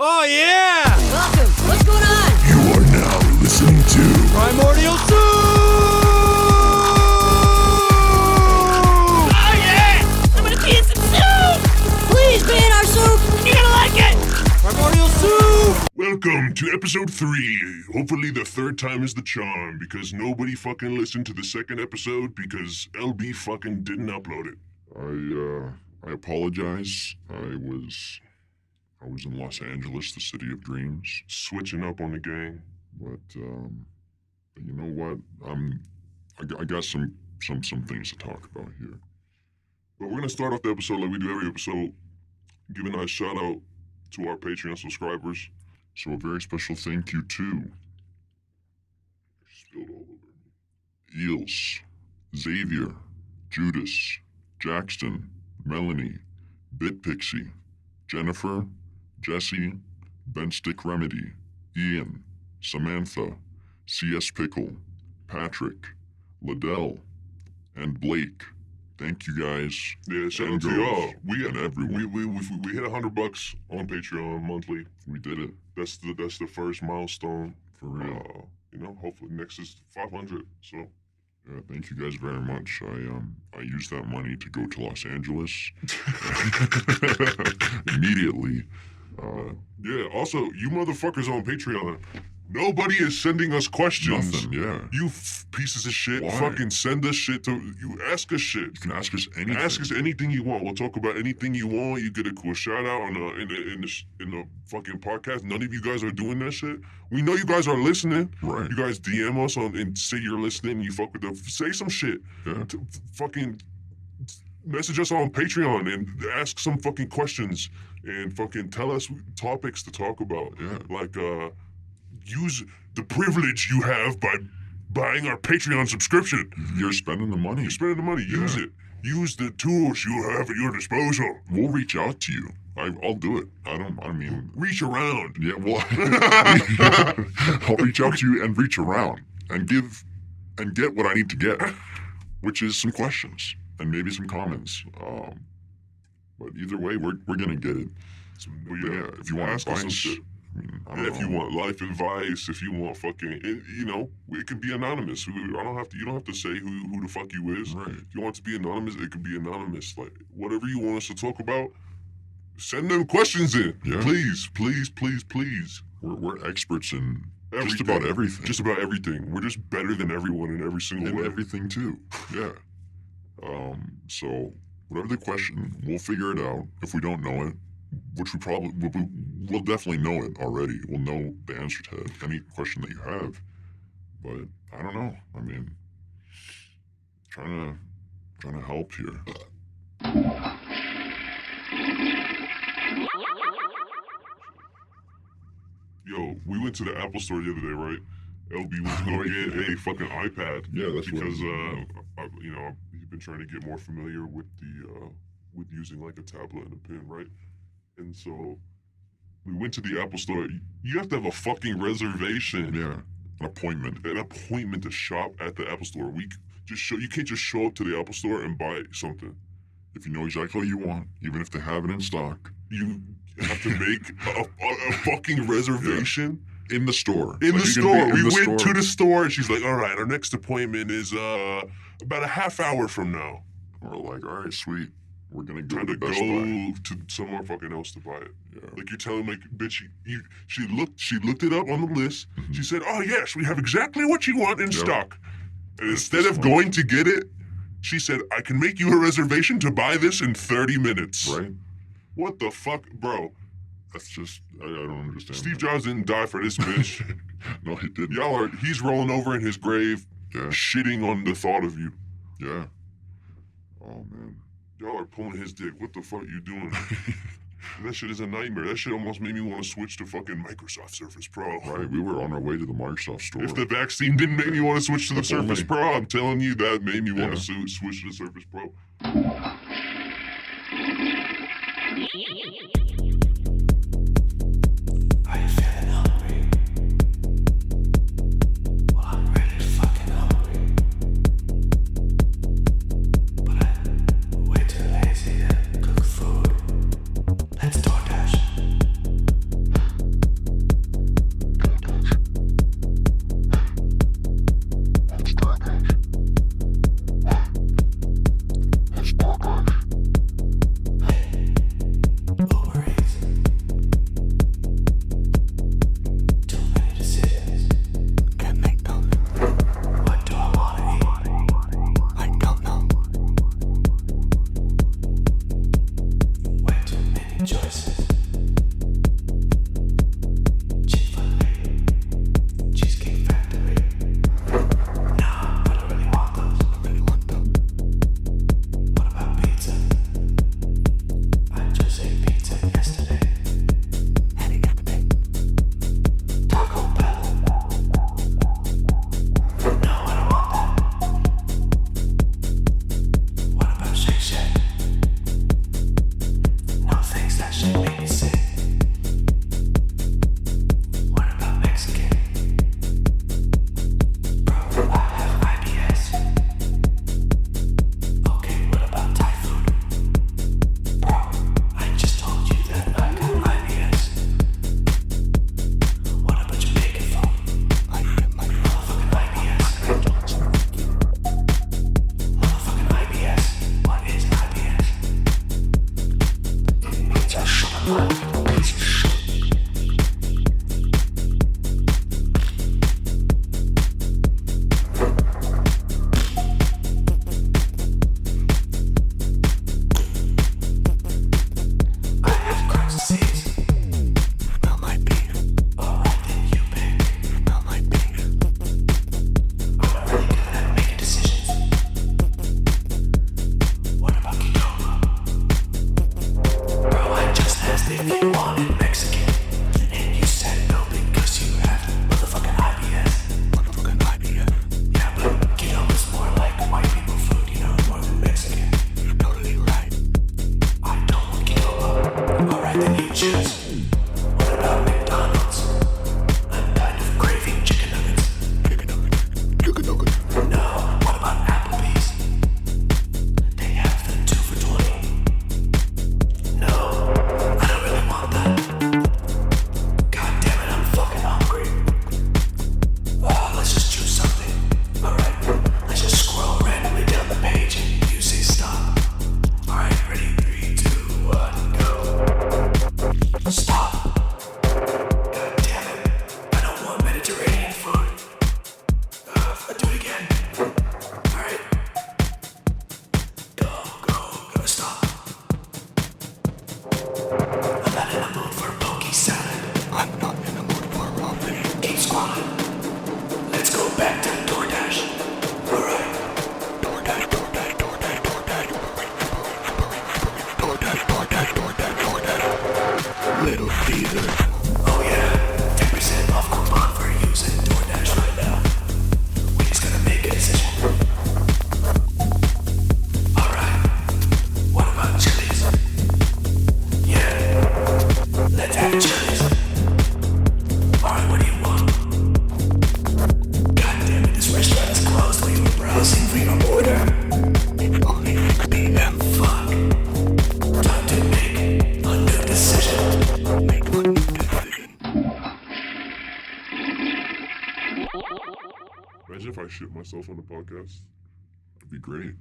Oh yeah! Welcome. What's going on? You are now listening to Primordial Soup! Oh yeah! I'm gonna be in some soup! Please be in our soup! You're gonna like it! Primordial Soup! Welcome to episode 3. Hopefully the third time is the charm, because nobody fucking listened to the second episode because Elbee fucking didn't upload it. I apologize. I was in Los Angeles, the city of dreams, switching up on the gang. But you know what? I got some things to talk about here. But we're gonna start off the episode like we do every episode, giving a shout out to our Patreon subscribers. So a very special thank you to spilled all over me. Eels, Xavier, Judas, Jackson, Melanie, Bitpixie, Jennifer, Jesse, Benstick Remedy, Ian, Samantha, CS Pickle, Patrick, Liddell, and Blake. Thank you guys. Yeah, shout out to y'all. We hit $100 on Patreon monthly. We did it. That's the first milestone. For real. Hopefully next is 500. So yeah, thank you guys very much. I used that money to go to Los Angeles immediately. Yeah, also, you motherfuckers on Patreon, nobody is sending us questions. Nothing, yeah. You pieces of shit. Why? Fucking send us shit you ask us shit. You can ask us anything. Ask us anything you want. We'll talk about anything you want. You get a cool shout out in the fucking podcast. None of you guys are doing that shit. We know you guys are listening. Right. You guys DM us and say you're listening. You fuck with say some shit. Yeah. Fucking message us on Patreon and ask some fucking questions and fucking tell us topics to talk about. Yeah. Like, use the privilege you have by buying our Patreon subscription. You're spending the money. Use it. Use the tools you have at your disposal. We'll reach out to you. I'll do it. I mean... Reach around. Yeah, well... I'll reach out to you and reach around and get what I need to get, which is some questions and maybe some comments. But either way, we're gonna get it. So, yeah, if you want to ask us some shit. If you want life advice, if you want fucking, it can be anonymous. You don't have to say who the fuck you is. Right. If you want it to be anonymous, it can be anonymous. Like, whatever you want us to talk about, send them questions in. Yeah. Please. We're experts in just about everything. We're just better than everyone in every single way. Everything too. Yeah. So whatever the question, we'll figure it out. If we don't know it, which we'll definitely know it already. We'll know the answer to any question that you have. But I don't know. I mean, trying to help here. Yo, we went to the Apple store the other day, right? Elbee was going to get a fucking iPad. Yeah, that's because he's been trying to get more familiar with with using like a tablet and a pen, right? And so we went to the Apple store. You have to have a fucking reservation. Yeah, an appointment to shop at the Apple store. You can't just show up to the Apple store and buy something. If you know exactly what you want, even if they have it in stock, you have to make a fucking reservation. Yeah. In the store. We went to the store and she's like, all right, our next appointment is about a half hour from now. We're like, all right, sweet. We're gonna go to somewhere fucking else to buy it. Yeah. Like, you're telling, like, bitch, she looked it up on the list. Mm-hmm. She said, oh yes, we have exactly what you want in stock. And instead of going to get it, she said, I can make you a reservation to buy this in 30 minutes. Right. What the fuck, bro? That's just, I don't understand. Steve Jobs didn't die for this bitch. No, he didn't. He's rolling over in his grave, shitting on the thought of you. Yeah. Oh, man. Y'all are pulling his dick. What the fuck you doing? That shit is a nightmare. That shit almost made me want to switch to fucking Microsoft Surface Pro. Right, we were on our way to the Microsoft store. If the vaccine didn't make me want to switch to the Surface Pro, I'm telling you, that made me want to switch to the Surface Pro. Are you feeling hungry? Well, I'm really fucking hungry. But I'm way too lazy to cook food. Let's DoorDash. fine. Let's go back to DoorDash. Alright. DoorDash. Little Caesar. Oh yeah, 10% off coupon for using DoorDash right now. We just gotta make a decision. Alright, what about Chili's? Yeah, let's have Chili's. Alright, what do you want? God damn it, this restaurant is closed while you were browsing for your order. It's only 6 p.m. Fuck. Time to make a new decision. Make a new decision. Imagine if I shit myself on the podcast. It'd be great.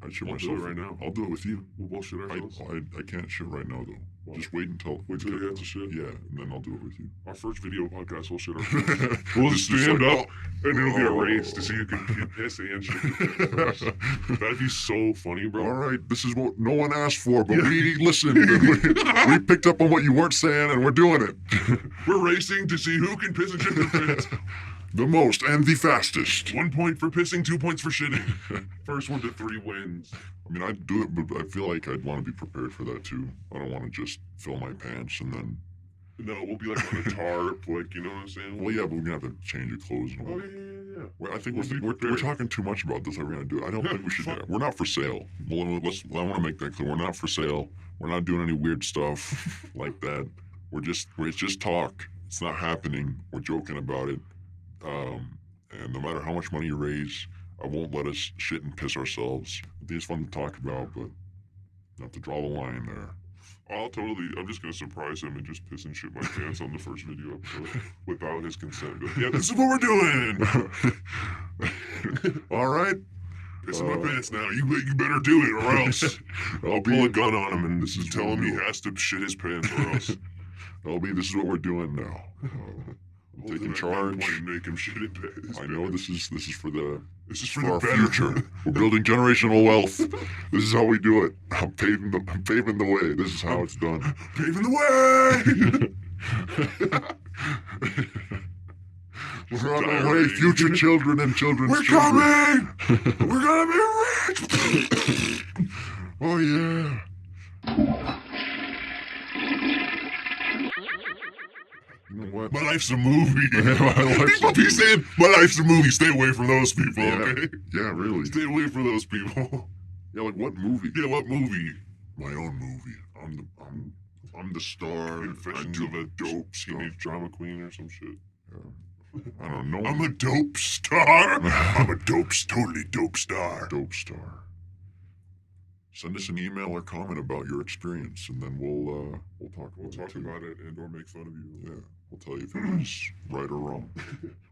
I'd shit I'll do myself it right now. I'll do it with you. We'll both shit ourselves. I can't shit right now though. Why? Just wait until Till you have to shit? Yeah, and then I'll do it with you. Our first video podcast, we'll shit ourselves. We'll just stand up, and it'll be a race to see who can piss and shit. That'd be so funny, bro. All right, this is what no one asked for, but we listened. And we picked up on what you weren't saying, and we're doing it. We're racing to see who can piss and shit their pants. The most and the fastest. 1 point for pissing, 2 points for shitting. First 1 to 3 wins. I mean, I'd do it, but I feel like I'd want to be prepared for that too. I don't want to just fill my pants and then. No, we'll be like on a tarp, like, you know what I'm saying? Well, yeah, but we're gonna have to change your clothes and all. Oh, yeah. Well, I think We'll be we're prepared. talking too much about this. Are we gonna do it? I don't think we should. Fuck. We're not for sale. Well, I want to make that clear. We're not for sale. We're not doing any weird stuff like that. It's just talk. It's not happening. We're joking about it. And no matter how much money you raise, I won't let us shit and piss ourselves. I think it's fun to talk about, but you have to draw the line there. I'm just gonna surprise him and just piss and shit my pants on the first video episode without his consent. Yeah, this is what we're doing! All right. Pissing my pants now. You better do it or else I'll pull a gun on him and This is tell him he real. has to shit his pants or else. Elbee, this is what we're doing now. I'm taking charge. And make him shit his pants. I know this is for the This is for for the our better. future. We're building generational wealth. This is how we do it. I'm paving the way. This is how it's done. Paving the way! We're on our way, future children and children's We're children. coming! We're gonna be rich! Oh yeah. You know what? My life's a movie. My life's People be saying, my life's a movie. Stay away from those people, Yeah. okay? Yeah, really. Stay away from those people. Yeah, like what movie? Yeah, what movie? My own movie. I'm the star. I Confessions do of a dope stuff. teenage drama queen or some shit. I don't know. I'm a dope star. I'm a totally dope star. dope star. Send us an email or comment about your experience, and then we'll talk about We'll it talk too. about it and or make fun of you. Yeah, we'll tell you if it was right or wrong.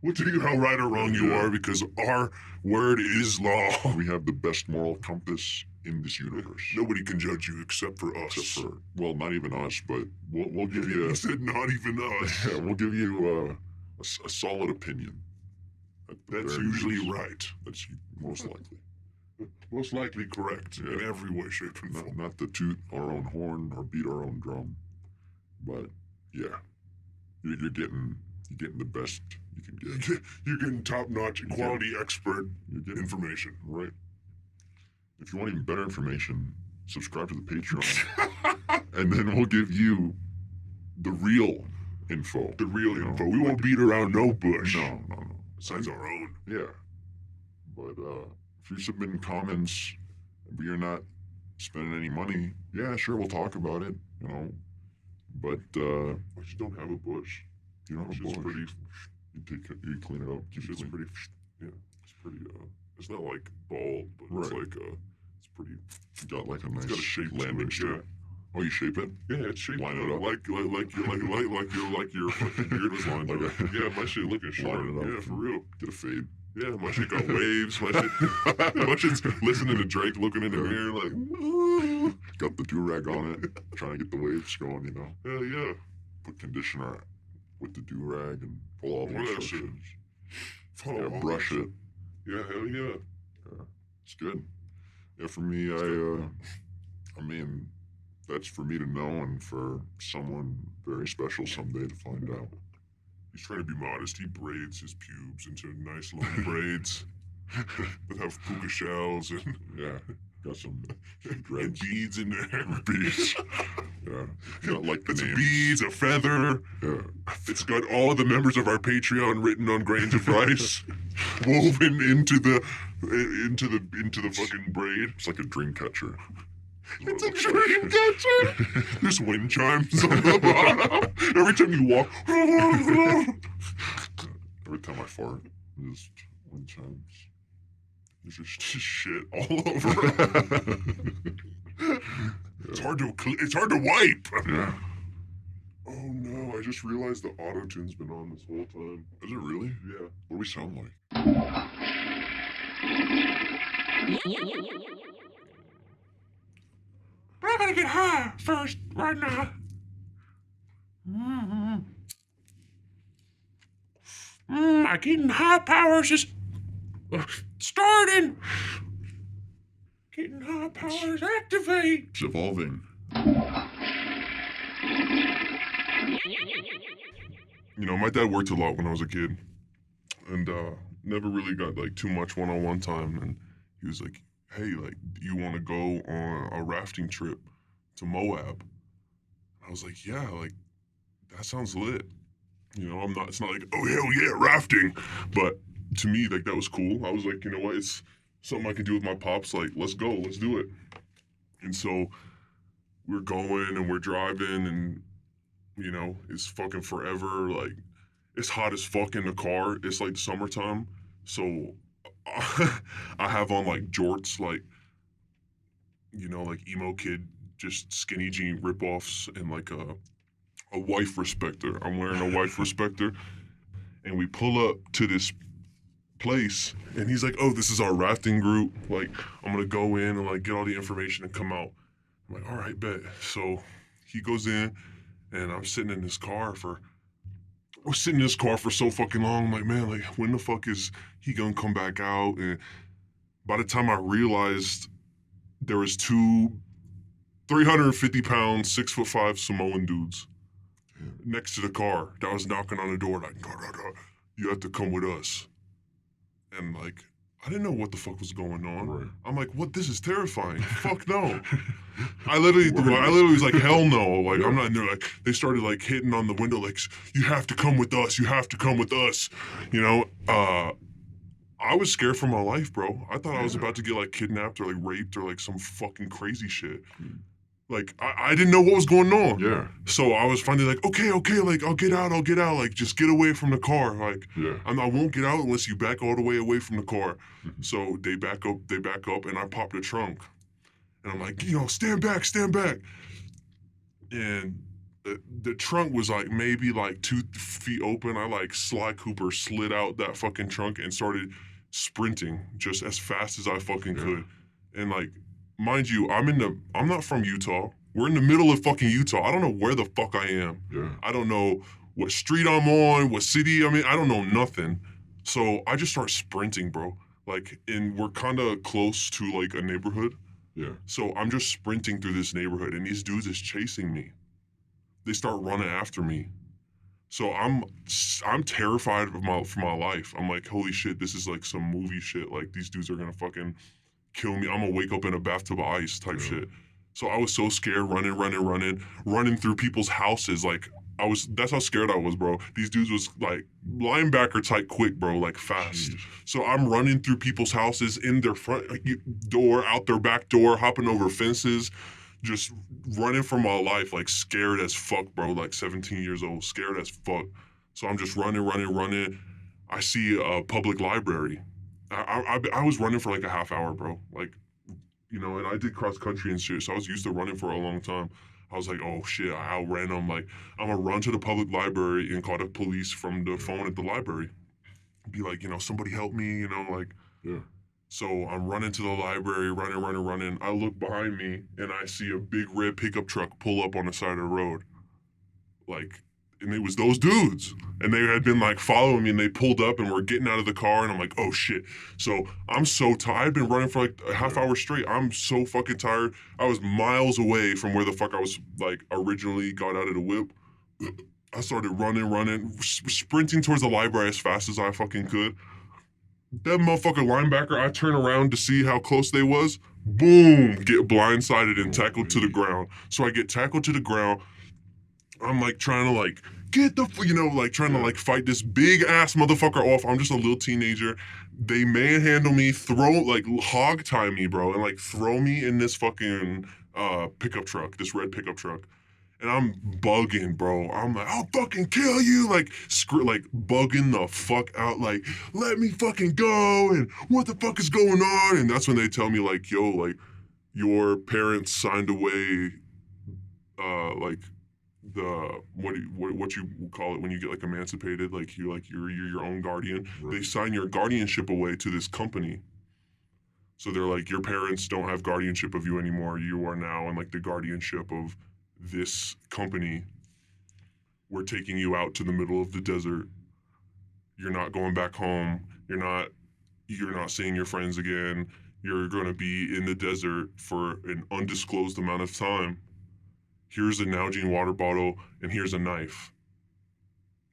We'll tell you how right or wrong you are because our word is law. We have the best moral compass in this universe. Nobody can judge you except for us. Except for, well, not even us, but we'll give you He said not even us. we'll give you a solid opinion. At the That's very usually least. right. That's most likely. Most likely correct in Yeah. every way, shape, and form. Not to toot our own horn or beat our own drum, but yeah, you're getting the best you can get. You're getting top-notch quality expert You're getting information. right. If you want even better information, subscribe to the Patreon, and then we'll give you the real info. The real You know, info. We won't beat around no bush. No. Besides our own. Yeah, but if you're submitting comments, but you're not spending any money, yeah, sure, we'll talk about it. You know, but I just don't have a bush. you don't have a Shit's bush. pretty. You clean it up. Keep it Shit's clean. pretty. Yeah, it's pretty. It's not like bald, but it's Right. like it's pretty. You got like a nice It's got a shape to landing it, strip. Oh, you shape it? Yeah, it's shaped Line it up. like your fucking beard was lined Like up. Yeah, my shit looking short. Line it up. Yeah, for real. Get a fade. Yeah, my shit got waves. My shit's listening to Drake, looking in the mirror like, ooh. Got the do-rag on it, trying to get the waves going, you know. Hell yeah. Put conditioner with the do-rag and follow all the All that shit. instructions. Follow Yeah, all brush that it. shit. Yeah, hell yeah. It's good. Yeah, for me, I mean, that's for me to know and for someone very special someday to find out. He's trying to be modest. He braids his pubes into nice long braids that have puka shells and got some and beads in there. beads. Yeah, like the It's names. beads, a feather. Yeah, It's got all the members of our Patreon written on grains of rice, woven into the fucking braid. it's like a dream catcher. It's a dream catcher. There's wind chimes on the bottom. Every time you walk. Every time I fart, there's wind chimes. There's just shit all over. It's hard to wipe. Yeah. Oh no, I just realized the auto-tune's been on this whole time. Is it really? Yeah. What do we sound like? But I gotta get high first, right now. My getting high powers is starting. Getting high powers activate. It's evolving. You know, my dad worked a lot when I was a kid, and never really got like too much one-on-one time. And he was like, "Hey, like, do you want to go on a rafting trip to Moab?" I was like, "Yeah, like, that sounds lit." You know, it's not like, "Oh hell yeah, rafting," but to me, like, that was cool. I was like, you know what, it's something I can do with my pops. Like, let's go, let's do it. And so we're going and we're driving, and you know, it's fucking forever. Like, it's hot as fuck in the car. It's like summertime, so I have on like jorts, like, you know, like emo kid, just skinny jean ripoffs, and like a wife respecter. I'm wearing a wife respecter, and we pull up to this place, and he's like, "Oh, this is our rafting group. Like, I'm gonna go in and like get all the information and come out." I'm like, "All right, bet." So he goes in, and I'm sitting in this car for. We're sitting in this car for so fucking long. I'm like, man, like, when the fuck is he gonna come back out? And by the time I realized, there was two 350-pound, 6'5" Samoan dudes next to the car that was knocking on the door like, "No, you have to come with us." And like, I didn't know what the fuck was going on. Right. I'm like, what? This is terrifying. Fuck no. I literally was like, hell no. Like, I'm not in there. Like, they started like hitting on the window, like, "You have to come with us. You have to come with us." You know, I was scared for my life, bro. I thought I was about to get like kidnapped or like raped or like some fucking crazy shit. Like, I didn't know what was going on. Yeah. So I was finally like, okay, like, I'll get out, like, just get away from the car. Like, Yeah. I won't get out unless you back all the way away from the car. So they back up, and I pop the trunk. And I'm like, you know, stand back. And the trunk was like maybe like 2 feet open. I like Sly Cooper slid out that fucking trunk and started sprinting just as fast as I fucking could. And like, mind you, I'm not from Utah. We're in the middle of fucking Utah. I don't know where the fuck I am. Yeah. I don't know what street I'm on, what city I'm in. I don't know nothing. So I just start sprinting, bro. Like, and we're kind of close to like a neighborhood. Yeah. So I'm just sprinting through this neighborhood, and these dudes is chasing me. They start running after me. So I'm terrified for my life. I'm like, holy shit, this is like some movie shit. Like, these dudes are gonna fucking kill me. I'm gonna wake up in a bathtub of ice type shit. So I was so scared, running through people's houses. Like, that's how scared I was, bro. These dudes was like linebacker type quick, bro, like fast. Jeez. So I'm running through people's houses, in their front door, out their back door, hopping over fences, just running for my life, like scared as fuck, bro, like 17 years old, scared as fuck. So I'm just running. I see a public library. I was running for like a half hour, bro. Like, you know, and I did cross country and shit, so I was used to running for a long time. I was like, oh shit, I outran them. Like, I'm gonna run to the public library and call the police from the phone at the library. Be like, you know, somebody help me, you know, like. Yeah. So I'm running to the library, running. I look behind me and I see a big red pickup truck pull up on the side of the road. Like, and it was those dudes. And they had been like following me, and they pulled up and were getting out of the car, and I'm like, oh shit. So I'm so tired. I've been running for like a half hour straight. I'm so fucking tired. I was miles away from where the fuck I was like originally got out of the whip. I started running, sprinting towards the library as fast as I fucking could. That motherfucker linebacker, I turn around to see how close they was. Boom! Get blindsided and tackled to the ground. So I get tackled to the ground. I'm like trying to like get the, like trying to like fight this big ass motherfucker off. I'm just a little teenager. They manhandle me, hog tie me, bro, and like throw me in this fucking pickup truck, this red pickup truck. And I'm bugging, bro. I'm like, I'll fucking kill you. Like bugging the fuck out. Like, let me fucking go. And what the fuck is going on? And that's when they tell me, like, yo, like, your parents signed away, what you call it when you get like emancipated. Like, you're your own guardian. Right. They sign your guardianship away to this company. So they're like, your parents don't have guardianship of you anymore. You are now in like the guardianship of this company. We're taking you out to the middle of the desert. You're not going back home. You're not seeing your friends again. You're going to be in the desert for an undisclosed amount of time. Here's a Nalgene water bottle and here's a knife.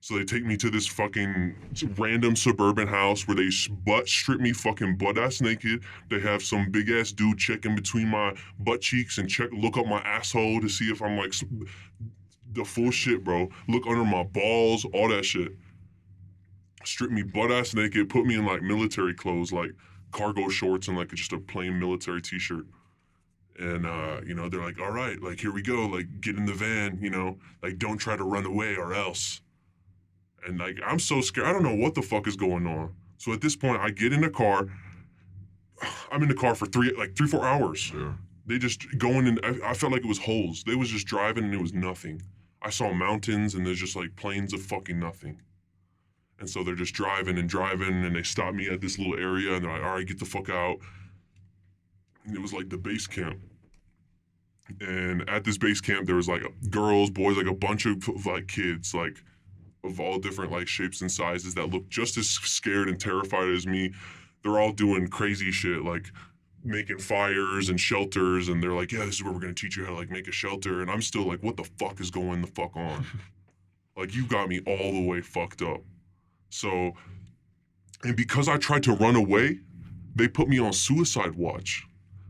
So they take me to this fucking random suburban house where they strip me fucking butt-ass naked. They have some big-ass dude checking between my butt cheeks and look up my asshole to see if I'm like the full shit, bro. Look under my balls, all that shit. Strip me butt-ass naked, put me in like military clothes, like cargo shorts and like just a plain military t-shirt. And, they're like, all right, like, here we go. Like, get in the van, like, don't try to run away or else. And like, I'm so scared. I don't know what the fuck is going on. So at this point, I get in the car. I'm in the car for 3-4 hours. Yeah. They just going in. I felt like it was holes. They was just driving and it was nothing. I saw mountains and there's just like plains of fucking nothing. And so they're just driving and they stop me at this little area and they're like, all right, get the fuck out. And it was like the base camp. And at this base camp, there was like girls, boys, like a bunch of like kids, like of all different like shapes and sizes that look just as scared and terrified as me. They're all doing crazy shit, like making fires and shelters, and they're like, yeah, this is where we're gonna teach you how to like make a shelter. And I'm still like, what the fuck is going the fuck on? Like, you got me all the way fucked up. So, and because I tried to run away, they put me on suicide watch.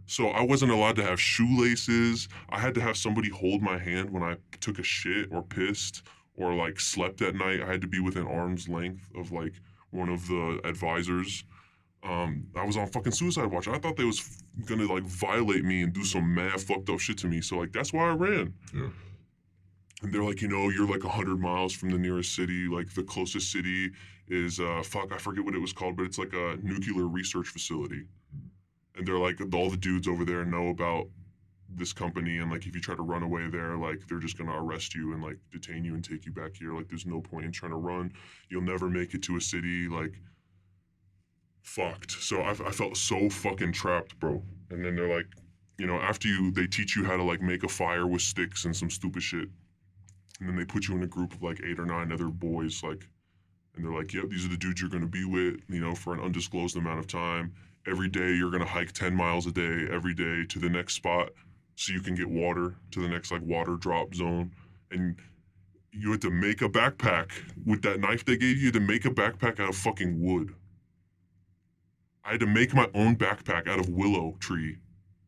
So I wasn't allowed to have shoelaces. I had to have somebody hold my hand when I took a shit or pissed or like slept at night. I had to be within arm's length of like one of the advisors. I was on fucking suicide watch. I thought they was gonna like violate me and do some mad fucked up shit to me. So like, that's why I ran. Yeah. And they're like, you're like 100 miles from the nearest city. Like the closest city is, I forget what it was called, but it's like a nuclear research facility. And they're like, all the dudes over there know about this company, and like if you try to run away there, like they're just gonna arrest you and like detain you and take you back here. Like there's no point in trying to run. You'll never make it to a city. Like, fucked. So I felt so fucking trapped, bro. And then they're like, after they teach you how to like make a fire with sticks and some stupid shit. And then they put you in a group of like 8 or 9 other boys, like, and they're like, yep, these are the dudes you're gonna be with, for an undisclosed amount of time. Every day you're gonna hike 10 miles a day, every day to the next spot so you can get water, to the next like water drop zone. And you had to make a backpack with that knife they gave you. You had to make a backpack out of fucking wood. I had to make my own backpack out of willow tree.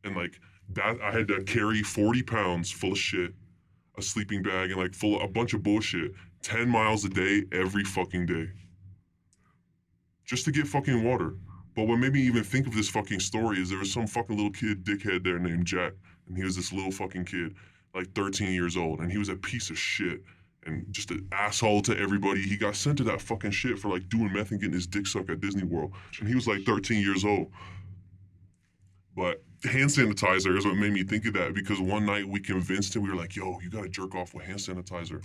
And like that, I had to carry 40 pounds full of shit, a sleeping bag, and like full of a bunch of bullshit, 10 miles a day, every fucking day. Just to get fucking water. But what made me even think of this fucking story is there was some fucking little kid dickhead there named Jack. And he was this little fucking kid, like 13 years old. And he was a piece of shit and just an asshole to everybody. He got sent to that fucking shit for like doing meth and getting his dick sucked at Disney World. And he was like 13 years old. But hand sanitizer is what made me think of that, because one night we convinced him, we were like, yo, you gotta jerk off with hand sanitizer.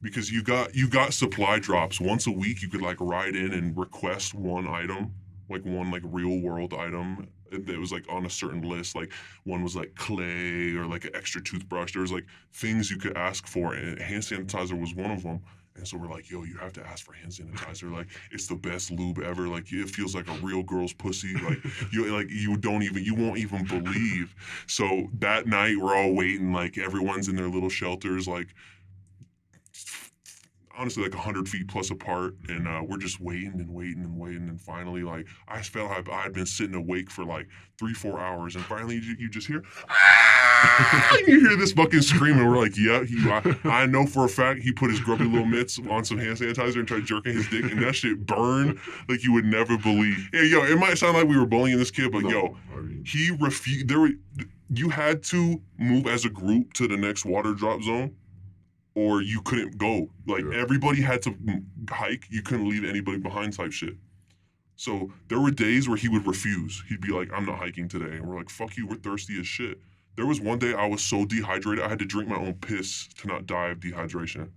Because you got supply drops. Once a week you could like ride in and request one item, like one like real world item that was like on a certain list. Like one was like clay or like an extra toothbrush. There was like things you could ask for, and hand sanitizer was one of them. And so we're like, yo, you have to ask for hand sanitizer. Like, it's the best lube ever. Like, it feels like a real girl's pussy. Like, you won't even believe. So that night we're all waiting, like everyone's in their little shelters, like honestly like 100 feet plus apart, and we're just waiting, and finally, like, I felt like I had been sitting awake for like 3-4 hours, and finally you just hear, ah! You hear this fucking scream, and we're like, yeah, I know for a fact he put his grubby little mitts on some hand sanitizer and tried jerking his dick, and that shit burned like you would never believe. Yeah, yo, it might sound like we were bullying this kid, but he refused. You had to move as a group to the next water drop zone, or you couldn't go. Like, everybody had to hike. You couldn't leave anybody behind type shit. So there were days where he would refuse. He'd be like, I'm not hiking today. And we're like, fuck you, we're thirsty as shit. There was one day I was so dehydrated, I had to drink my own piss to not die of dehydration.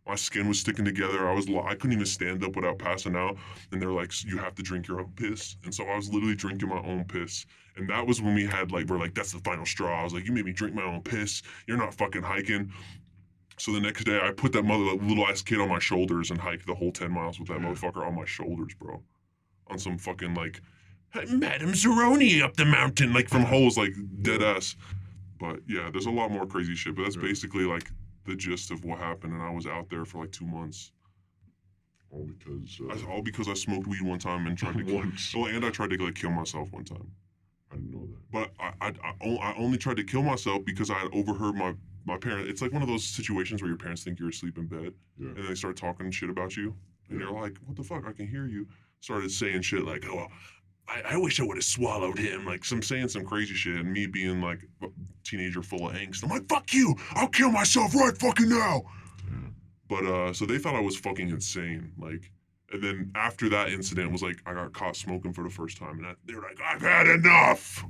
My skin was sticking together. I couldn't even stand up without passing out. And they're like, you have to drink your own piss. And so I was literally drinking my own piss. And that was when we're like, that's the final straw. I was like, you made me drink my own piss. You're not fucking hiking. So the next day, I put that little ass kid on my shoulders and hiked the whole 10 miles with that motherfucker on my shoulders, bro. On some fucking, like, Madame Zeroni up the mountain, like, from holes, like, dead ass. But yeah, there's a lot more crazy shit, but that's basically, like, the gist of what happened, and I was out there for, like, 2 months. All because I smoked weed one time and tried to and I tried to, like, kill myself one time. I didn't know that. But I only tried to kill myself because I had overheard my parents. It's like one of those situations where your parents think you're asleep in bed, and they start talking shit about you, and you're like, what the fuck, I can hear you. Started saying shit like, oh, I wish I would have swallowed him, like saying some crazy shit, and me being like a teenager full of angst. I'm like, fuck you, I'll kill myself right fucking now. But so they thought I was fucking insane, like. And then after that incident was like, I got caught smoking for the first time, and they were like, I've had enough.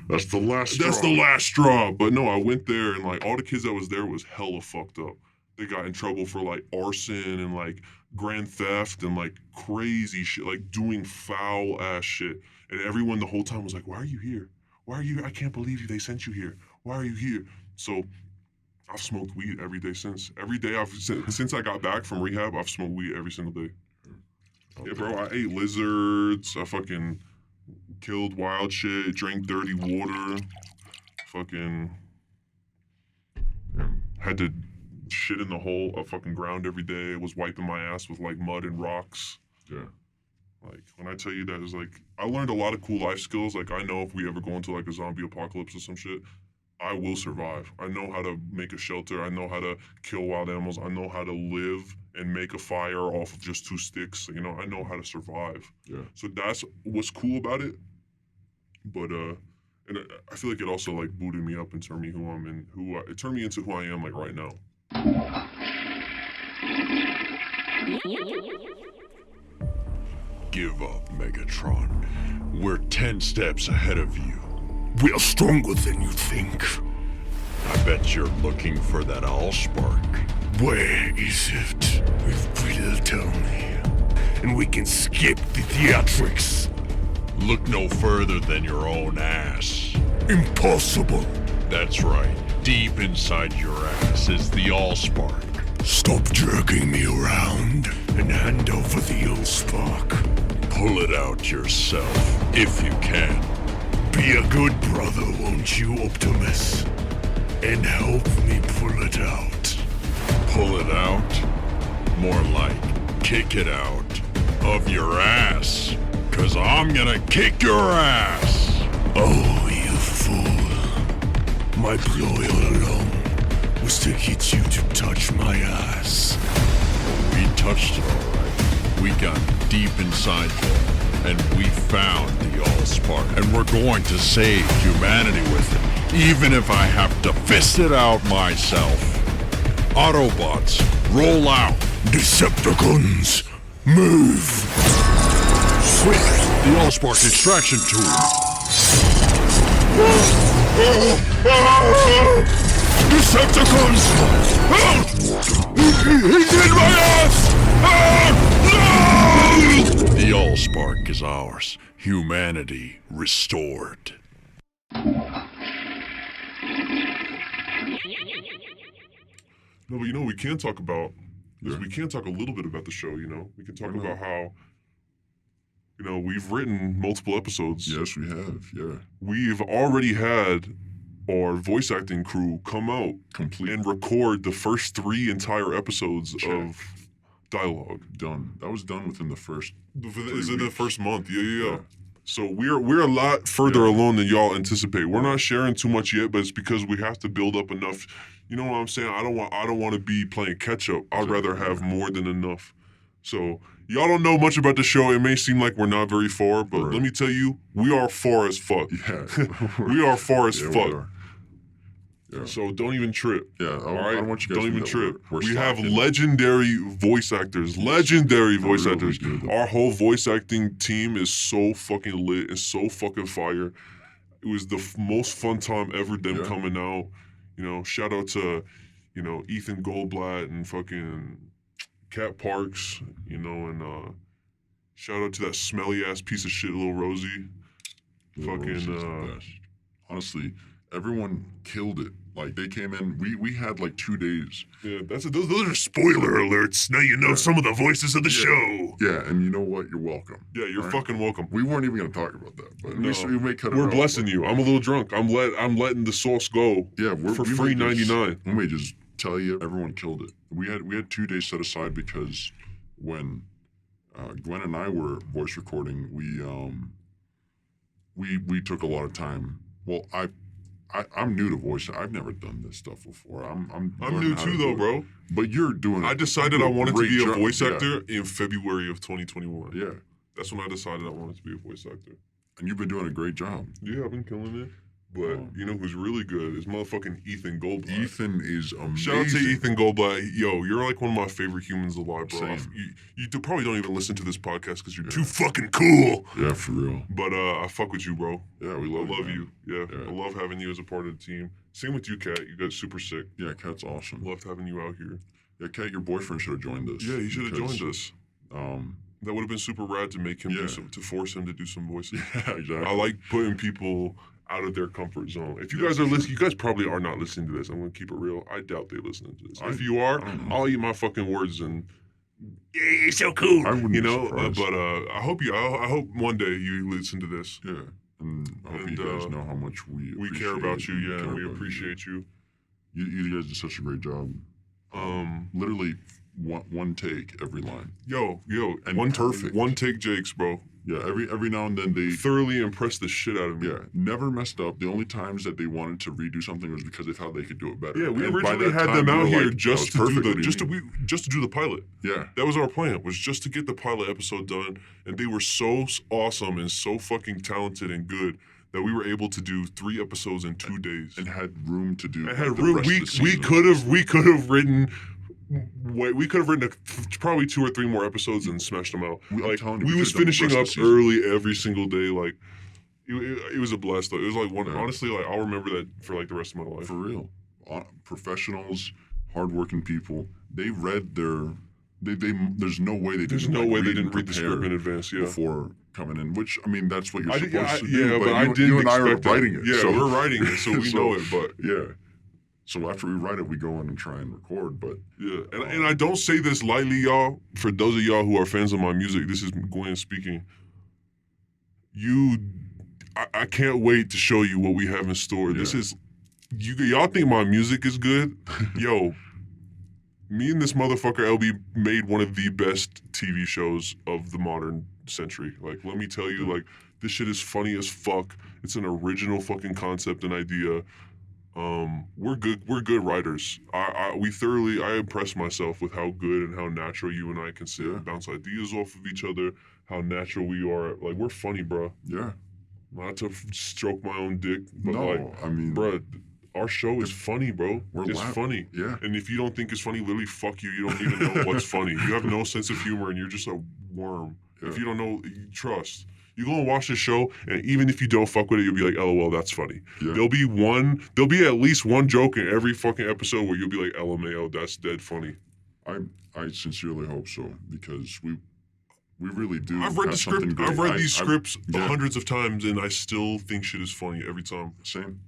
That's the last straw. That's the last straw. But no, I went there, and like all the kids that was there was hella fucked up. They got in trouble for like arson and like grand theft and like crazy shit, like doing foul ass shit. And everyone the whole time was like, why are you here? Why are you? I can't believe you. They sent you here. Why are you here? So I've smoked weed every day since. Every day since I got back from rehab, I've smoked weed every single day. Yeah, bro, I ate lizards. I fucking killed wild shit, drank dirty water, fucking had to shit in the hole of fucking ground every day. Was wiping my ass with like mud and rocks. Yeah. Like, when I tell you that, it's like, I learned a lot of cool life skills. Like, I know if we ever go into like a zombie apocalypse or some shit, I will survive. I know how to make a shelter. I know how to kill wild animals. I know how to live and make a fire off of just 2 sticks. You know, I know how to survive. Yeah. So that's what's cool about it. But and I feel like it also like booted me up and turned me it turned me into who I am like right now. Give up, Megatron. We're 10 steps ahead of you. We're stronger than you think. I bet you're looking for that Allspark. Where is it? If you'll tell me, and we can skip the theatrics. Look no further than your own ass. Impossible. That's right. Deep inside your ass is the Allspark. Stop jerking me around and hand over the Allspark. Pull it out yourself, if you can. Be a good brother, won't you, Optimus? And help me pull it out. Pull it out? More like kick it out of your ass. 'Cause I'm gonna kick your ass. Oh, you fool. My ploy all along was to get you to touch my ass. We touched it all right. We got deep inside there, and we found the Allspark, and we're going to save humanity with it, even if I have to fist it out myself. Autobots, roll out. Decepticons, move. Quick, the Allspark extraction tool. Decepticons! He's in my ass! No! The Allspark is ours. Humanity restored. No, but you know, we can talk about, we can talk a little bit about the show, you know? We can talk about how, you know, we've written multiple episodes. Yes, we have, yeah. We've already had our voice acting crew come out Complete. and record the first 3 entire episodes of dialogue. Done. That was done within the first. Is it the weeks. first month? Yeah. So we're a lot further along than y'all anticipate. We're not sharing too much yet, but it's because we have to build up enough. You know what I'm saying? I don't want to be playing catch up. I'd rather have more than enough. So y'all don't know much about the show. It may seem like we're not very far, but let me tell you, we are far as fuck. Yeah. We are far as Yeah, we fuck. are. Yeah. So don't even trip. Yeah, All right. I don't want you guys don't to even know trip. we're We have slacking. legendary voice actors. Legendary voice really actors. good. Our whole voice acting team is so fucking lit and so fucking fire. It was the most fun time ever. Them coming out. You know, shout out to, you know, Ethan Goldblatt and fucking Cat Parks. You know, and shout out to that smelly ass piece of shit, Lil Rosie. Lil Rosie's the best. Honestly, everyone killed it. Like they came in, we had like 2 days. Yeah, those are spoiler alerts. Now you know some of the voices of the show. Yeah, and you know what? You're welcome. Yeah, you're All right? fucking welcome. We weren't even gonna talk about that, but No. we may cut it We're out. blessing you. I'm a little drunk. I'm letting the sauce go. Yeah, for we free may just- $99. We may just tell you everyone killed it. We had 2 days set aside because when Gwen and I were voice recording, we took a lot of time. Well, I'm new to voice. I've never done this stuff before. I'm I'm learning new how too to though, do bro. it. But you're doing. I decided you do I wanted to great be a job. voice Yeah. actor in February of 2021. Yeah, That's when I decided I wanted to be a voice actor. and you've been doing a great job. Yeah, I've been killing it. But you know who's really good is motherfucking Ethan Goldblatt. Ethan is amazing. Shout out to Ethan Goldblatt. Yo, you're like one of my favorite humans alive, bro. Same. Probably don't even listen to this podcast because you're too fucking cool. Yeah, for real. But I fuck with you, bro. Yeah, we I love love you. you. Yeah, I love having you as a part of the team. Same with you, Kat. You guys super sick. Yeah, Kat's awesome. Loved having you out here. Yeah, Kat, your boyfriend should have joined us. Yeah, he should have because, joined us. Um, That would have been super rad to make him Yeah. to force him to do some voices. yeah, exactly. I like putting people out of their comfort zone. If you Yeah, guys for are sure. listening, you guys probably are not listening to this. I'm gonna keep it real. I doubt they're listening to this. I- If you are, I don't know. I'll eat my fucking words and yeah, you're so cool. I wouldn't You be know, surprised. I hope one day you listen to this. Yeah, and I hope And, you guys know how much we care about you, appreciate yeah, and we care about appreciate you. You guys did such a great job. Literally one take every line. Yo, And one perfect. one take Jakes, bro. Yeah, every now and then they Thoroughly impressed the shit out of me. yeah never messed up. The only times that they wanted to redo something was because they thought they could do it better. Yeah, we And by originally that had time, them we out were here like, just "That to was do perfect. the What do you mean?" just to do the pilot. Yeah, That was our plan, was just to get the pilot episode done, and they were so awesome and so fucking talented and good that we were able to do 3 episodes in 2 days. and had room to do. And like, had the room. rest of the We season. could have written. We could have written probably 2 or 3 more episodes and smashed them out. I'm Like telling you, we we was could've done the finishing rest of up the season. early every single day. Like it was a blast though. It was like one. Yeah. Honestly, like I'll remember that for like the rest of my life. For real, professionals, hardworking people. They read their. They. There's no way they didn't. There's no like, way they read and didn't read the script in prepare advance. Yeah. before coming in. Which I mean, that's what you're I supposed did, to do. but I you, didn't you and I are expect that. writing it. Yeah, so, we're writing it, so we so, know it. But yeah. So after we write it, we go in and try and record. But yeah, and I don't say this lightly, y'all. For those of y'all who are fans of my music, this is Gwen speaking. I can't wait to show you what we have in store. This Yeah. is, y'all think my music is good? Yo, me and this motherfucker Elbee made one of the best TV shows of the modern century. Like, let me tell you, like, this shit is funny as fuck. It's an original fucking concept and idea. We're good writers. I impress myself with how good and how natural you and I can sit and bounce ideas off of each other, how natural we are. Like, we're funny, bro. yeah, Not to stroke my own dick, but no, like, I mean, bro, our show is funny, bro. It's funny. Yeah, And if you don't think it's funny, literally fuck you. You don't even know what's funny. You have no sense of humor and you're just a worm. Yeah. If you don't know, trust. You go and watch the show, and even if you don't fuck with it, you'll be like, LOL, that's funny. Yeah. There'll be at least one joke in every fucking episode where you'll be like, LMAO, that's dead funny. I sincerely hope so because we really do. I've read have the script. something great. I've read these scripts yeah. hundreds of times, and I still think shit is funny every time. Same.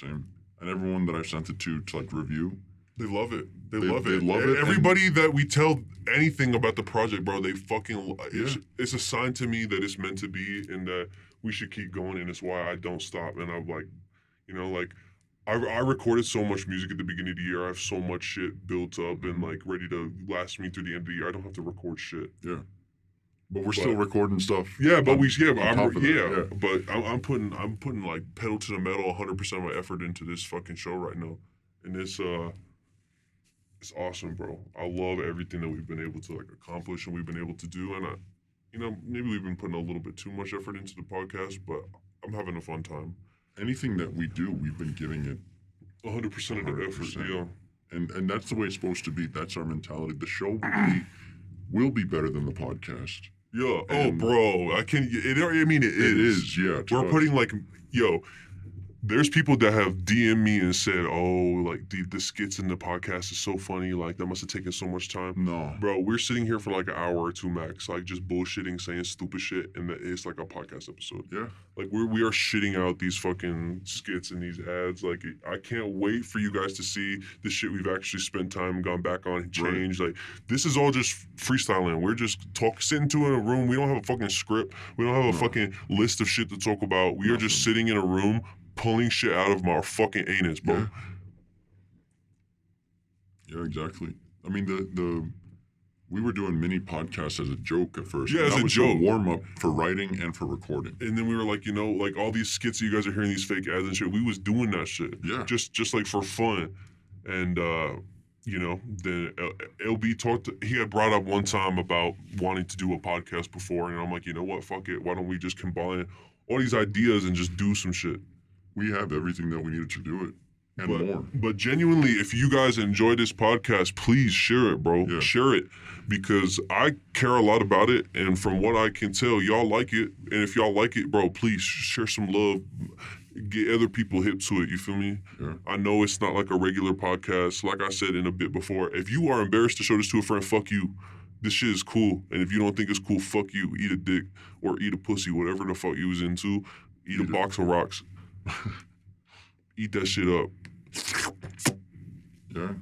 And everyone that I've sent it to like review, They love it. They They love it. love it, Everybody that we tell anything about the project, bro, they fucking. Yeah. It's a sign to me that it's meant to be, and that we should keep going, and it's why I don't stop. And I'm like, you know, like I recorded so much music at the beginning of the year. I have so much shit built up and like ready to last me through the end of the year. I don't have to record shit. Yeah. But we're still recording stuff. Yeah, but I'm putting like pedal to the metal, 100% of my effort into this fucking show right now, and it's awesome, bro. I love everything that we've been able to like accomplish and we've been able to do, and maybe we've been putting a little bit too much effort into the podcast, but I'm having a fun time. Anything that we do, we've been giving it 100% of the effort. Yeah, and that's the way it's supposed to be. That's our mentality. The show will be better than the podcast. Yeah. And bro. It is. Yeah. We're putting like, there's people that have DM'd me and said, like the skits in the podcast is so funny. Like that must have taken so much time. No. Bro, we're sitting here for like an hour or two max, like just bullshitting, saying stupid shit, and it's like a podcast episode. Yeah. Like we are shitting out these fucking skits and these ads. Like I can't wait for you guys to see the shit we've actually spent time and gone back on and changed. Right. Like this is all just freestyling. We're just sitting in a room. We don't have a fucking script. We don't have a fucking list of shit to talk about. We are just sitting in a room pulling shit out of my fucking anus, bro. Yeah, exactly. I mean, we were doing mini podcasts as a joke at first. Yeah, as a joke. Warm up for writing and for recording. And then we were like, like all these skits that you guys are hearing, these fake ads and shit. We was doing that shit. Yeah. Just like for fun, and then Elbee he had brought up one time about wanting to do a podcast before, and I'm like, you know what, fuck it. Why don't we just combine all these ideas and just do some shit? We have everything that we needed to do it and more. But genuinely, if you guys enjoy this podcast, please share it, bro. Yeah. Share it, because I care a lot about it, and from what I can tell, y'all like it. And if y'all like it, bro, please share some love. Get other people hip to it, you feel me? Yeah. I know it's not like a regular podcast. Like I said in a bit before, if you are embarrassed to show this to a friend, fuck you. This shit is cool. And if you don't think it's cool, fuck you. Eat a dick or eat a pussy, whatever the fuck you was into. Eat a box of rocks. Eat that shit up. Yeah.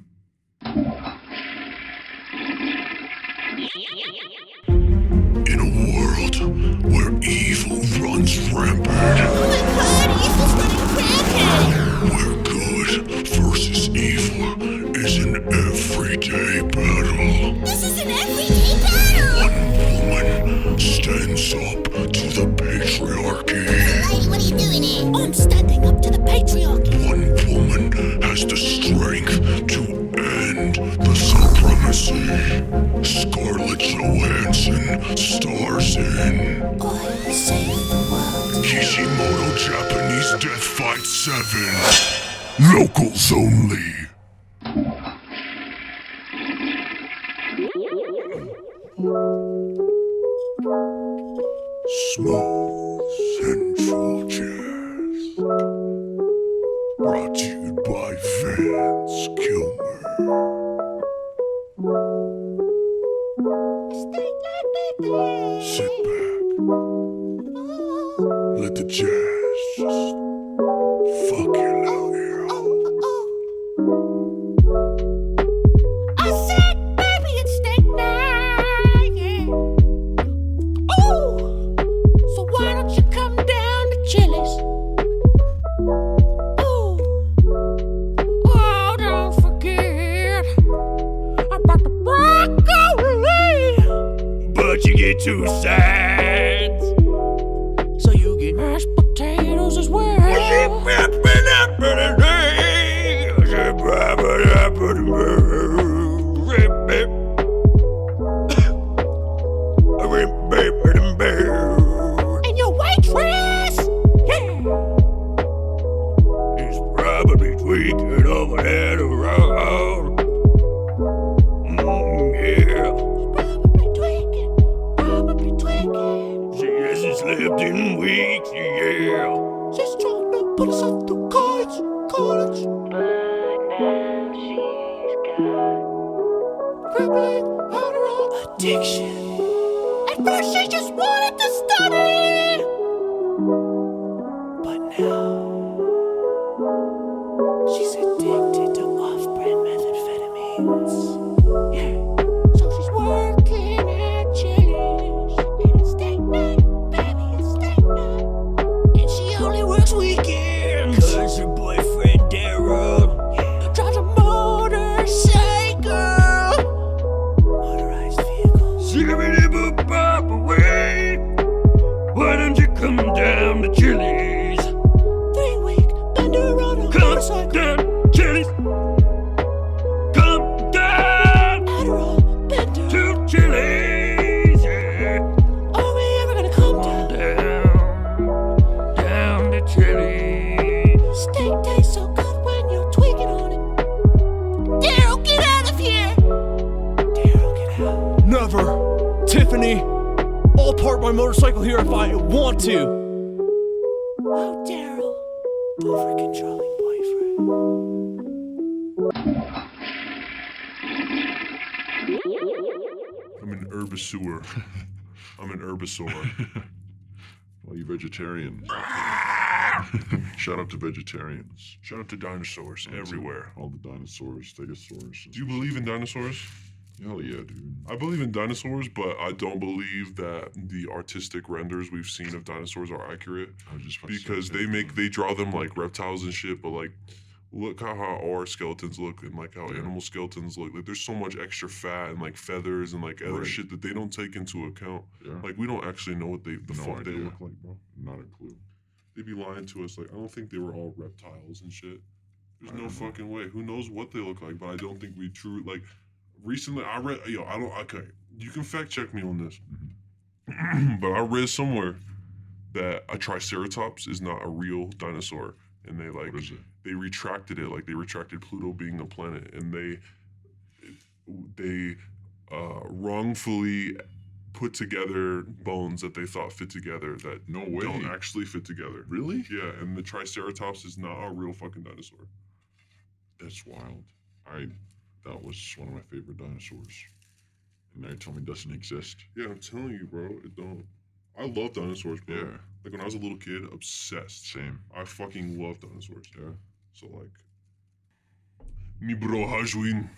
In a world where evil runs rampant, Oh my god, evil's running rampant! where good versus evil is an everyday battle, This is an everyday battle! one woman stands up to the patriarchy. Hey, what are you doing here? I'm standing up to the patriarchy. One woman has the strength to end the supremacy. Scarlett Johansson stars in I save the world. Kishimoto Japanese Death Fight 7. Locals only. Smooth Central Jazz. Brought to you by Vance Kilmer. Sit back. Let the jazz just fuck your little ear out. I said, baby, it's steak night, yeah. Ooh, so why don't you come down to Chili's? Ooh, oh, don't forget about the broccoli. But you get 2 sides, so you get mashed potatoes as well. And your waitress, yeah, is probably tweaking over that around. Yeah, probably tweaking. She hasn't slept in weeks, yeah. She's trying to put herself through college. But now she's got crippling on her own addiction. At first she just wanted to study, but now she's addicted to off-brand methamphetamines. Yeah, so she's working at Chili's, and it's date night, baby, it's date night. And she only works weekends, 'cause her boyfriend Derek Shibbity-boop-bop away. Why don't you come down to Chili's? 3-week bender on a Come motorcycle. down, Chili's. Come down Adderall bender. to Chili's, yeah. Are we ever gonna come down? Down to Chili's. Steak tastes so good when you're tweaking on it. Daryl, get out of here! Daryl, get out. Never! Tiffany! I'll park my motorcycle here if I want to! Oh, Daryl. Over-controlling boyfriend. I'm an herbisaur. I'm an herbisaur. Well, you vegetarian. Shout out to vegetarians. Shout out to dinosaurs everywhere. All the dinosaurs, stegosaurs. Do you believe in dinosaurs? Hell yeah, dude. I believe in dinosaurs, but I don't believe that the artistic renders we've seen of dinosaurs are accurate. I was just about to say Because the same thing. they draw them like reptiles and shit, but like look how our skeletons look and like how animal skeletons look. Like there's so much extra fat and like feathers and like other Right. shit that they don't take into account. Yeah. Like we don't actually know what the No fuck they idea. look like, bro. Not a clue. They be lying to us. Like I don't think they were all reptiles and shit. There's I no don't know. fucking way. Who knows what they look like? But I don't think we true like. Recently, I read. I don't. Okay, you can fact check me on this. But I read somewhere that a triceratops is not a real dinosaur, and they like What is it? they retracted it. Like they retracted Pluto being a planet, and they wrongfully put together bones that they thought fit together that No way. don't actually fit together. Really? Yeah, and the Triceratops is not a real fucking dinosaur. That's wild. That was one of my favorite dinosaurs. And now you're telling me it doesn't exist. Yeah, I'm telling you, bro, it don't. I love dinosaurs, bro. Yeah. Like when I was a little kid, obsessed. Same. I fucking love dinosaurs. Yeah. So like, me bro Hajwin.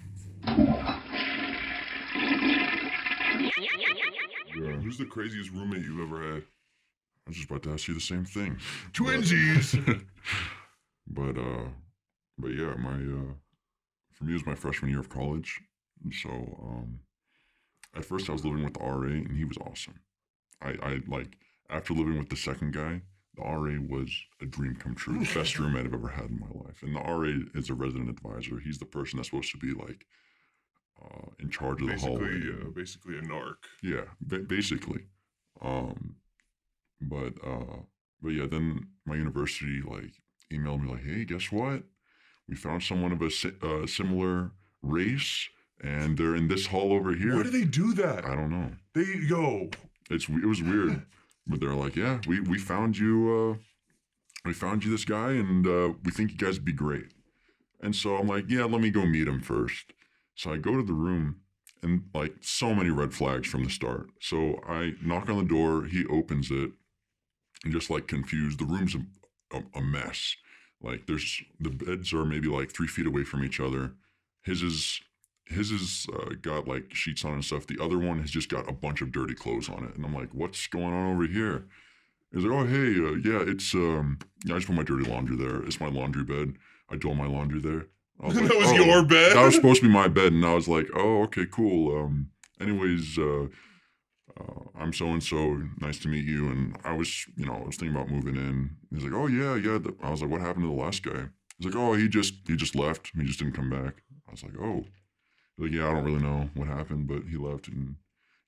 Yeah. Who's the craziest roommate you've ever had? I was just about to ask you the same thing. Twinsies. But yeah, for me it was my freshman year of college. And so at first I was living with the RA and he was awesome. I like after living with the second guy, the RA was a dream come true. The best roommate I've ever had in my life. And the RA is a resident advisor. He's the person that's supposed to be like in charge of the hallway. Basically a narc. Yeah, basically. But yeah, then my university like emailed me like, hey, guess what? We found someone of a similar race, and they're in this hall over here. Why do they do that? I don't know. It It was weird, but they're like, yeah, we found you. We found you this guy, and we think you guys would be great. And so I'm like, yeah, let me go meet him first. So I go to the room, and like so many red flags from the start. So I knock on the door. He opens it, and just like confused. The room's a mess. Like the beds are maybe like 3 feet away from each other. His is got like sheets on and stuff. The other one has just got a bunch of dirty clothes on it. And I'm like, what's going on over here? He's like, oh, hey, yeah, it's, I just put my dirty laundry there. It's my laundry bed. I do all my laundry there. I was like, That was "Oh, your bed? That was supposed to be my bed. And I was like, oh, okay, cool. Anyways, I'm so-and-so, nice to meet you. And I was thinking about moving in. He's like, oh, yeah. I was like, what happened to the last guy? He's like, oh, he just left. He just didn't come back. I was like, oh. He's like, yeah, I don't really know what happened, but he left. And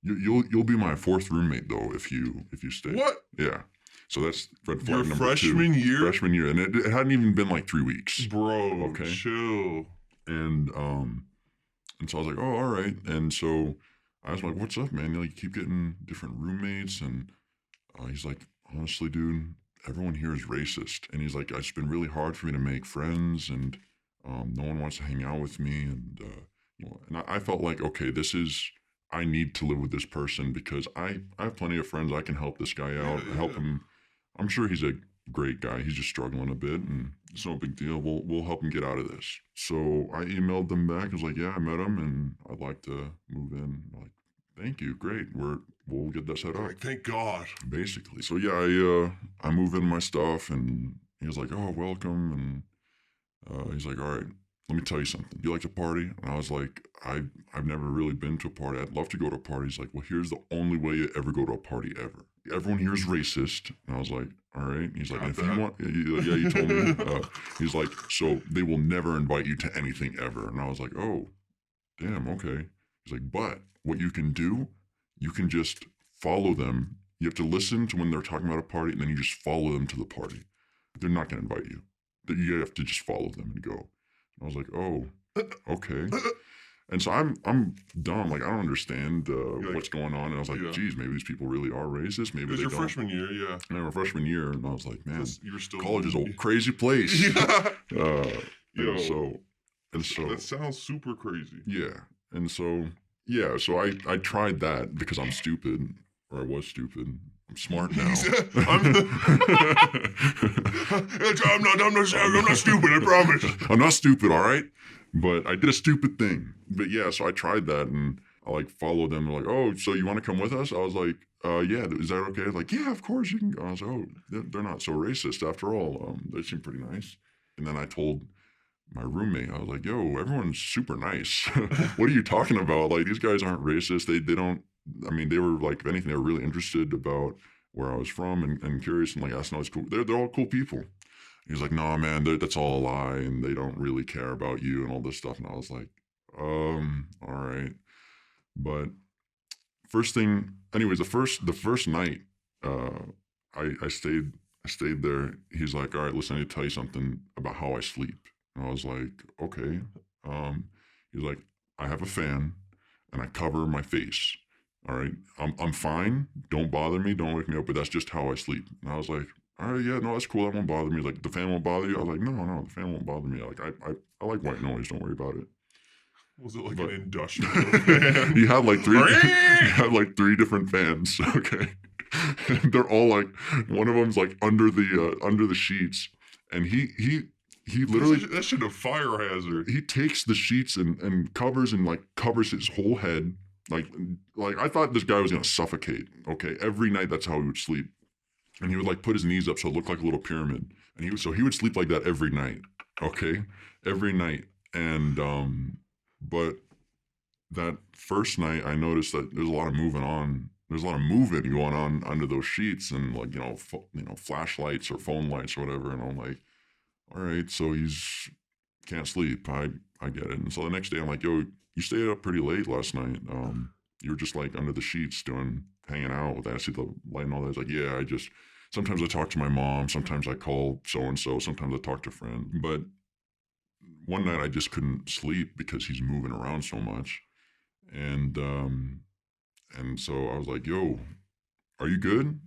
you'll be my fourth roommate though if you stay. What? Yeah. So that's red flag Your number freshman 2. year? Freshman year, and it hadn't even been like 3 weeks. Bro, Okay. chill. And so I was like, oh, all right. And so I was like, what's up, man? You keep getting different roommates, and he's like, honestly, dude, everyone here is racist. And he's like, it's been really hard for me to make friends, and no one wants to hang out with me. And I felt like, okay, I need to live with this person because I have plenty of friends. I can help this guy out, help him. I'm sure he's a great guy. He's just struggling a bit, and it's no big deal. We'll help him get out of this. So I emailed them back. I was like, yeah, I met him, and I'd like to move in. I'm like, thank you, great. We'll get that set up. Like, thank God. Basically. So yeah, I move in my stuff, and he was like, oh, welcome, and he's like, all right, let me tell you something. You like to party? And I was like, I've never really been to a party. I'd love to go to a party. He's like, well, here's the only way you ever go to a party ever. Everyone here is racist. And I was like, all right. He's like, if you want, yeah, you told me. He's like, so they will never invite you to anything ever. And I was like, oh, damn, okay. He's like, but what you can do, you can just follow them. You have to listen to when they're talking about a party, and then you just follow them to the party. They're not going to invite you. You have to just follow them and go. And I was like, oh, okay. And so I'm dumb. Like, I don't understand what's going on. And I was like, geez, maybe these people really are racist. Maybe they don't. It was your freshman year, yeah. And my freshman year, and I was like, man, you were still college is a crazy place. Yeah. And so that sounds super crazy. Yeah. And so, yeah, so I tried that because I'm stupid, or I was stupid. I'm smart now. I'm not stupid, I promise. I'm not stupid, all right? But I did a stupid thing. But yeah, so I tried that, and I like followed them. They're like, oh, so you want to come with us? I was like, yeah, is that okay? Like, yeah, of course you can go. I was like, oh, they're not so racist after all. They seem pretty nice. And then I told my roommate, I was like, yo, everyone's super nice. What are you talking about? Like, these guys aren't racist. They don't, I mean, they were like, if anything, they were really interested about where I was from and curious and like asking all these cool, they're all cool people. He was like, no, man, that's all a lie and they don't really care about you and all this stuff. And I was like, all right. But first thing, anyways, the first night, I stayed there. He's like, all right, listen, I need to tell you something about how I sleep. And I was like, okay. He's like, I have a fan and I cover my face. All right, I'm fine. Don't bother me. Don't wake me up. But that's just how I sleep. And I was like, all right, yeah, no, that's cool. That won't bother me. Like, the fan won't bother you? I was like, no, the fan won't bother me. Like, I like white noise. Don't worry about it. Was it like an industrial fan? He had like three different fans. Okay, and they're all like, one of them's like under the sheets, and he literally that should have fire hazard. He takes the sheets and covers his whole head. Like I thought this guy was gonna suffocate. Okay, every night that's how he would sleep, and he would like put his knees up so it looked like a little pyramid, and he would sleep like that every night. Okay, every night, and but that first night I noticed that there's a lot of moving on. There's a lot of movement going on under those sheets, and like flashlights or phone lights or whatever. And I'm like, all right, so he's can't sleep. I get it. And so the next day I'm like, yo, you stayed up pretty late last night. You were just like under the sheets hanging out with that. I see the light and all that. It's like, yeah, sometimes I talk to my mom. Sometimes I call so-and-so. Sometimes I talk to a friend. But one night I just couldn't sleep because he's moving around so much. And so I was like, yo, are you good?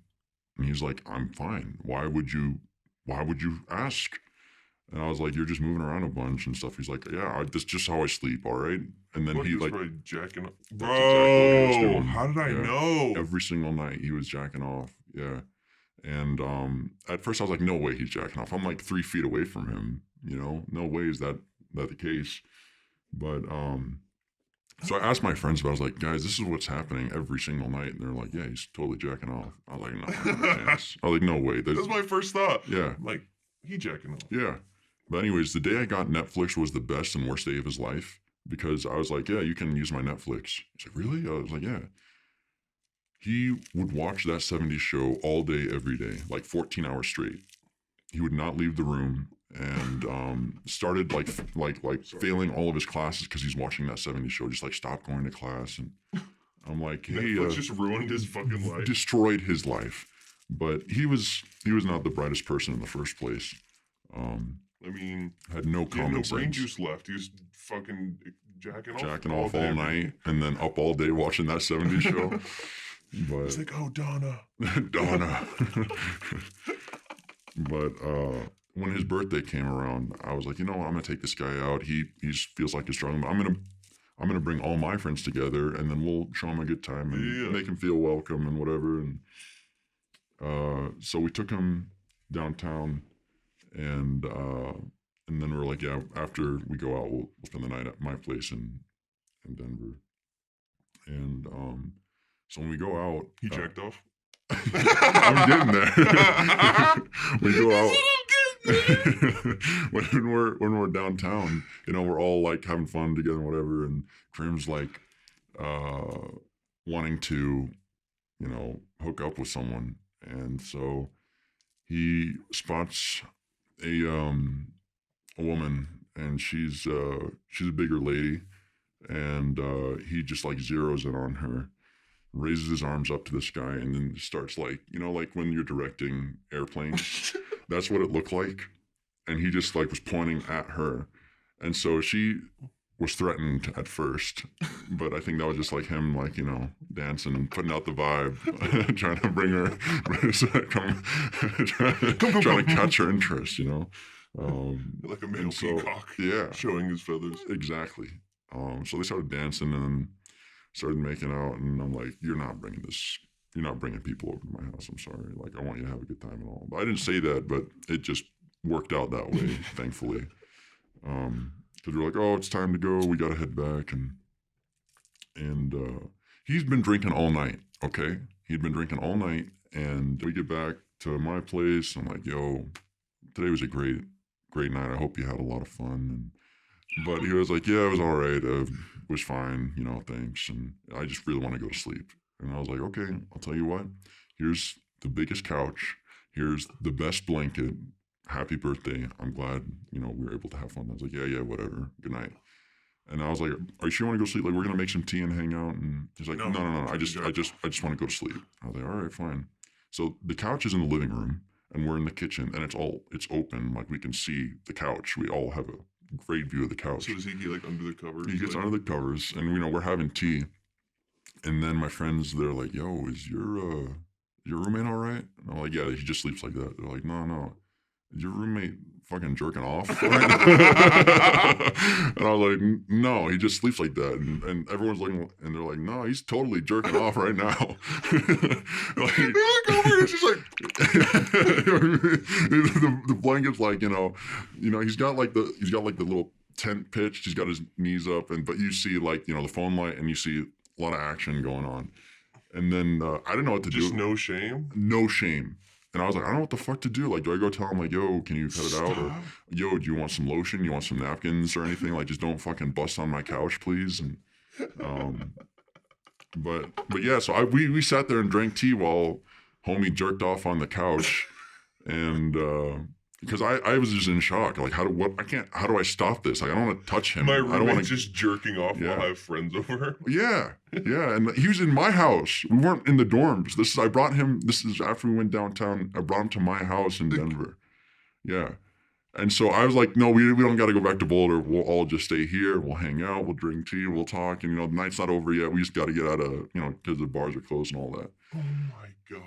And he's like, I'm fine. Why would you ask? And I was like, you're just moving around a bunch and stuff. He's like, yeah, that's just how I sleep, all right? And then he was probably jacking off. Bro, exactly what he was doing. How did I know? Every single night he was jacking off, yeah. And at first I was like, no way he's jacking off. I'm like 3 feet away from him, no way is that the case. But so I asked my friends about it. I was like, guys, this is what's happening every single night. And they're like, yeah, he's totally jacking off. I was like, no chance. I was like, no way. That's my first thought. Yeah. I'm like, he jacking off. Yeah. But anyways, the day I got Netflix was the best and worst day of his life because I was like, yeah, you can use my Netflix. He's like, really? I was like, yeah. He would watch that 70s show all day, every day, like 14 hours straight. He would not leave the room and started like failing all of his classes because he's watching that 70s show. Just like stopped going to class. And I'm like, hey, Netflix just ruined his fucking life. Destroyed his life. But he was not the brightest person in the first place. I mean, had no common sense. Brain juice left. He was fucking jacking off all night and then up all day watching that 70s show. But he's like, oh, Donna. But when his birthday came around, I was like, you know what? I'm gonna take this guy out. He feels like he's struggling, but I'm gonna bring all my friends together and then we'll show him a good time and make him feel welcome and whatever. And so we took him downtown. And then we're like, yeah, after we go out, we'll spend the night at my place in Denver. And so when we go out, he checked off. I'm getting there. We go out. when we're downtown, we're all like having fun together and whatever, and Krim's like wanting to, hook up with someone, and so he spots a woman, and she's a bigger lady, and he just like zeroes in on her, raises his arms up to the sky, and then starts like like when you're directing airplanes. That's what it looked like, and he just like was pointing at her, and so she was threatened at first, but I think that was just like him, like dancing and putting out the vibe, trying to bring her, trying to catch her interest, Like a male so, peacock. Yeah, showing his feathers. exactly. So they started dancing and started making out, and I'm like, you're not bringing people over to my house. I'm sorry. Like, I want you to have a good time and all. But I didn't say that, but it just worked out that way, thankfully. Because we're like, oh, it's time to go. We got to head back. And he's been drinking all night, okay? He'd been drinking all night, and we get back to my place. I'm like, yo, today was a great night. I hope you had a lot of fun. But he was like, yeah, it was all right. It was fine, thanks. And I just really want to go to sleep. And I was like, okay, I'll tell you what. Here's the biggest couch. Here's the best blanket. Happy birthday. I'm glad, we were able to have fun. I was like, yeah, whatever. Good night. And I was like, are you sure you want to go sleep? Like, we're going to make some tea and hang out. And he's like, no. I just want to go to sleep. I was like, all right, fine. So the couch is in the living room, and we're in the kitchen, and it's open. Like, we can see the couch. We all have a great view of the couch. So does he get like under the covers? He gets under the covers, and we're having tea. And then my friends, they're like, yo, is your roommate all right? And I'm like, yeah, he just sleeps like that. They're like, no. Is your roommate fucking jerking off? And I was like, no, he just sleeps like that. And everyone's looking, and they're like, no, he's totally jerking off right now. Like, look over here. She's like, the blanket's like, he's got like the little tent pitched. He's got his knees up, but you see like, the phone light, and you see a lot of action going on. And then I didn't know what to do. Just no shame? No shame. And I was like, I don't know what the fuck to do. Like, do I go tell him, like, yo, can you cut it out? Or, yo, do you want some lotion? You want some napkins or anything? Like, just don't fucking bust on my couch, please. And, but yeah, so we sat there and drank tea while homie jerked off on the couch. And, because I was just in shock. Like, how do I stop this? Like, I don't want to touch him. My I don't roommate's want to just jerking off while I have friends over. Yeah. And he was in my house. We weren't in the dorms. This is after we went downtown. I brought him to my house in Denver. Yeah. And so I was like, no, we don't got to go back to Boulder. We'll all just stay here. We'll hang out. We'll drink tea. We'll talk. And, the night's not over yet. We just got to get out of, because the bars are closed and all that. Oh, my God.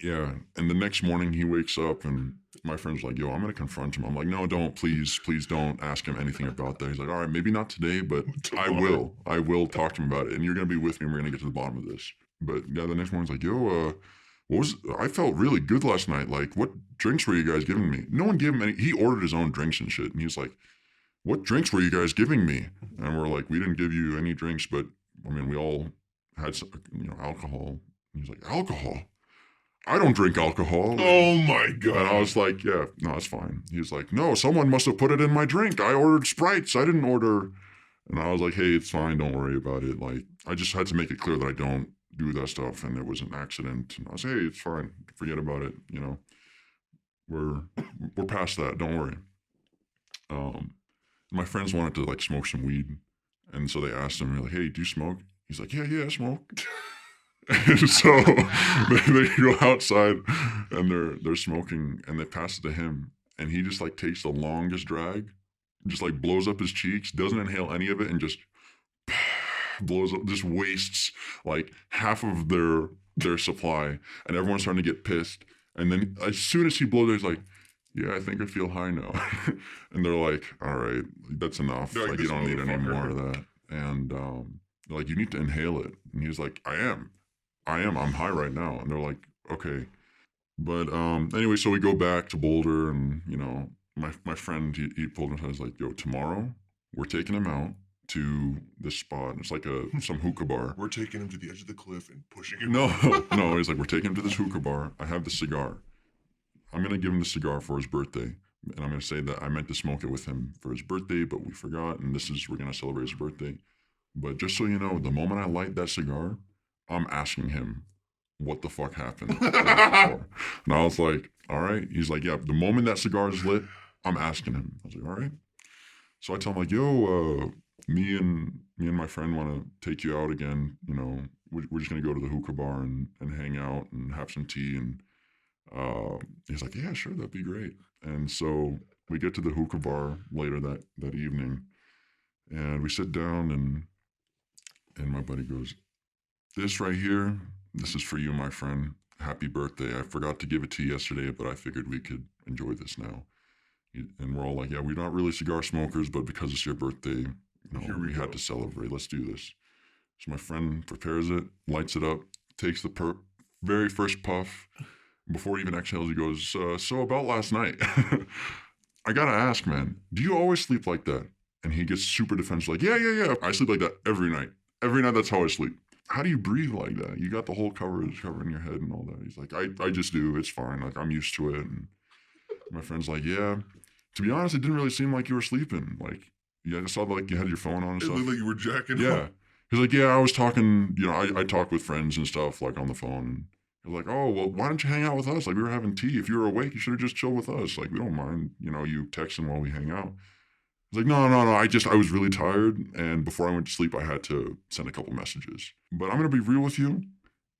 Yeah. And the next morning he wakes up, and my friend's like, yo, I'm going to confront him. I'm like, no, don't. Please don't ask him anything about that. He's like, all right, maybe not today, but tomorrow. I will talk to him about it. And you're going to be with me, and we're going to get to the bottom of this. But yeah, the next morning's like, yo, I felt really good last night. Like, what drinks were you guys giving me? No one gave him any. He ordered his own drinks and shit. And he's like, what drinks were you guys giving me? And we're like, we didn't give you any drinks, but I mean, we all had some, alcohol. And he's like, alcohol? I don't drink alcohol. Oh my God. And I was like, yeah, no, it's fine. He's like, no, someone must have put it in my drink. I ordered Sprites. I didn't order. And I was like, hey, it's fine. Don't worry about it. Like, I just had to make it clear that I don't do that stuff, and it was an accident. And I was, hey, it's fine. Forget about it. We're past that. Don't worry. My friends wanted to like smoke some weed. And so they asked him, like, hey, do you smoke? He's like, yeah, I smoke. And so they go outside, and they're smoking, and they pass it to him, and he just like takes the longest drag, just like blows up his cheeks, doesn't inhale any of it, and just blows up, just wastes like half of their supply, and everyone's starting to get pissed. And then as soon as he blows it, he's like, yeah, I think I feel high now. And they're like, all right, that's enough. Like, you don't need any more of that. And they're like, you need to inhale it. And he's like, I'm high right now. And they're like, okay. But anyway, so we go back to Boulder, and my friend, he pulled him, he's like, yo, tomorrow we're taking him out to this spot. It's like some hookah bar. We're taking him to the edge of the cliff and pushing him. No, he's like, we're taking him to this hookah bar. I have the cigar. I'm gonna give him the cigar for his birthday. And I'm going to say that I meant to smoke it with him for his birthday, but we forgot. And we're going to celebrate his birthday. But just so you know, the moment I light that cigar, I'm asking him what the fuck happened. And I was like, all right. He's like, yeah, the moment that cigar is lit, I'm asking him. I was like, all right. So I tell him like, yo, me and my friend want to take you out again. You know, we're just going to go to the hookah bar and hang out and have some tea. And he's like, yeah, sure, that'd be great. And so we get to the hookah bar later that evening, and we sit down, and my buddy goes, this right here, this is for you, my friend. Happy birthday. I forgot to give it to you yesterday, but I figured we could enjoy this now. And we're all like, yeah, we're not really cigar smokers, but because it's your birthday, we had to celebrate. Let's do this. So my friend prepares it, lights it up, takes the very first puff. Before he even exhales, he goes, so about last night, I gotta ask, man, do you always sleep like that? And he gets super defensive, like, yeah. I sleep like that every night. Every night, that's how I sleep. How do you breathe like that? You got the whole coverage covering your head and all that. He's like, I just do. It's fine. Like, I'm used to it. And my friend's like, yeah. To be honest, it didn't really seem like you were sleeping. Like, yeah, I saw like you had your phone on and stuff. It looked like you were jacking Yeah. off. He's like, yeah, I was talking, I talk with friends and stuff, like on the phone. And he's like, oh, well, why don't you hang out with us? Like, we were having tea. If you were awake, you should have just chilled with us. Like, we don't mind, you texting while we hang out. He's like, no. I was really tired. And before I went to sleep, I had to send a couple messages. But I'm going to be real with you.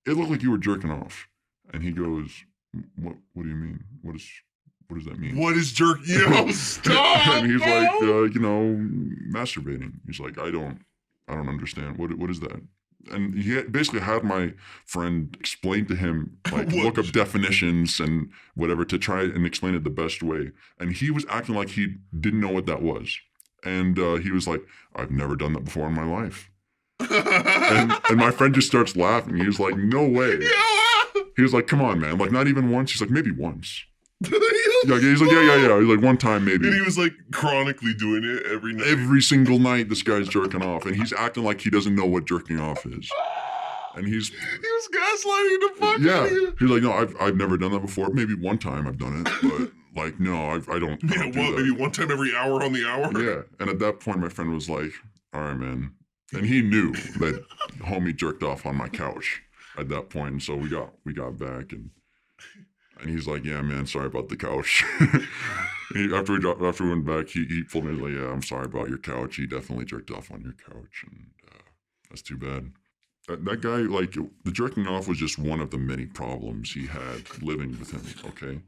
It looked like you were jerking off. And he goes, what do you mean? What does that mean? What is jerk? Stop! And he's like, masturbating. He's like, I don't understand. What is that? And he basically had my friend explain to him, like, look up definitions and whatever to try and explain it the best way. And he was acting like he didn't know what that was. And he was like, I've never done that before in my life. and my friend just starts laughing. He was like, no way. He was like, come on, man. Like, not even once. He's like, maybe once. Yeah, he's like, yeah. He's like, one time maybe. And he was like chronically doing it every night. Every single night, this guy's jerking off, and he's acting like he doesn't know what jerking off is. And he was gaslighting the fuck out of you. He's like, no, I've never done that before. Maybe one time I've done it, but like, no, I don't. Yeah, well, maybe one time every hour on the hour. Yeah, and at that point, my friend was like, all right, man, and he knew that homie jerked off on my couch at that point, and so we got back and. And he's like, yeah, man, sorry about the couch. After we went back, he pulled me, like, yeah, I'm sorry about your couch. He definitely jerked off on your couch, and that's too bad. That guy, like, the jerking off was just one of the many problems he had living with him, okay?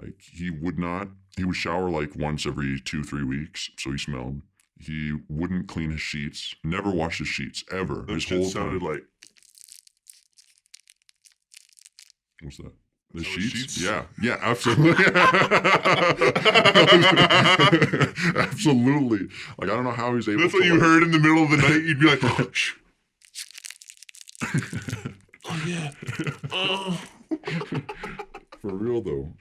Like, he would shower, like, once every 2-3 weeks, so he smelled. He wouldn't clean his sheets, never washed his sheets, ever. That shit sounded like... What's that? The sheets? Yeah, absolutely. Absolutely. Like, I don't know how he's able to... That's what you heard in the middle of the night. You'd be like, oh, shh. Oh, yeah. Oh. For real, though.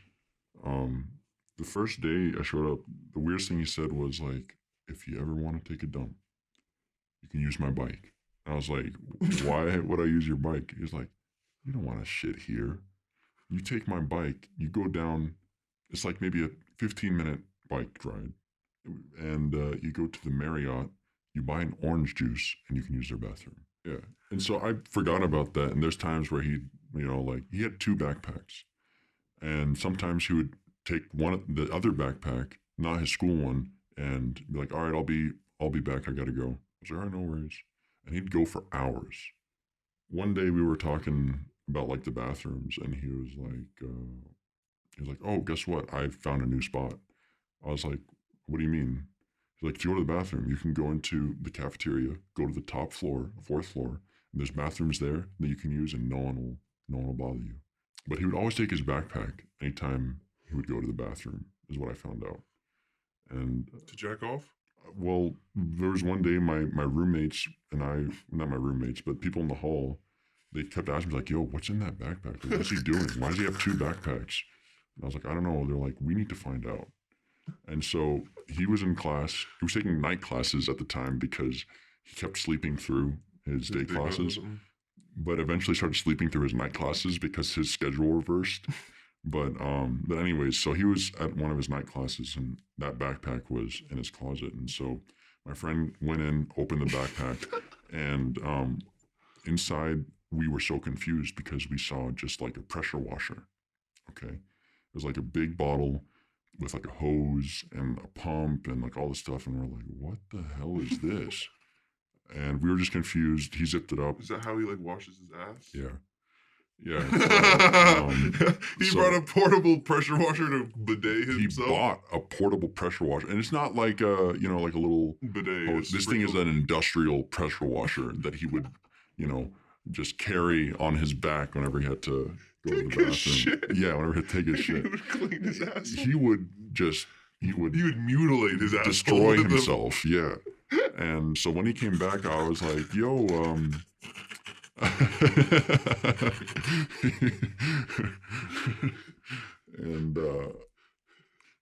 The first day I showed up, the weirdest thing he said was, like, if you ever want to take a dump, you can use my bike. And I was like, why would I use your bike? He was like, you don't want to shit here. You take my bike, you go down, it's like maybe a 15-minute bike ride, and you go to the Marriott, you buy an orange juice, and you can use their bathroom. Yeah. And so I forgot about that, and there's times where he had 2 backpacks, and sometimes he would take the other backpack, not his school one, and be like, all right, I'll be back, I gotta go. I was like, all right, no worries. And he'd go for hours. One day we were talking about like the bathrooms, and he was like, oh, guess what? I found a new spot. I was like, what do you mean? He's like, to go to the bathroom, you can go into the cafeteria, go to the top floor, 4th floor, and there's bathrooms there that you can use, and no one will bother you. But he would always take his backpack anytime he would go to the bathroom, is what I found out. And to jack off? Well, there was one day my roommates and I, not my roommates, but people in the hall, they kept asking me, like, yo, what's in that backpack? Like, what's he doing? Why does he have 2 backpacks? And I was like, I don't know. They're like, we need to find out. And so he was in class. He was taking night classes at the time because he kept sleeping through his day classes, but eventually started sleeping through his night classes because his schedule reversed. But anyways, so he was at one of his night classes, and that backpack was in his closet. And so my friend went in, opened the backpack, and inside we were so confused because we saw just like a pressure washer. Okay, it was like a big bottle with like a hose and a pump and like all this stuff, and we're like, what the hell is this? And we were just confused. He zipped it up. Is that how he like washes his ass? Yeah. Yeah. He brought a portable pressure washer to bidet himself. He bought a portable pressure washer, and it's not like like a little bidet. This thing is an industrial pressure washer that he would, just carry on his back whenever he had to go to the bathroom. Shit. Yeah, whenever he had to take his shit. He would clean his ass. He would mutilate his ass. Destroy himself. Yeah. And so when he came back, I was like, yo, and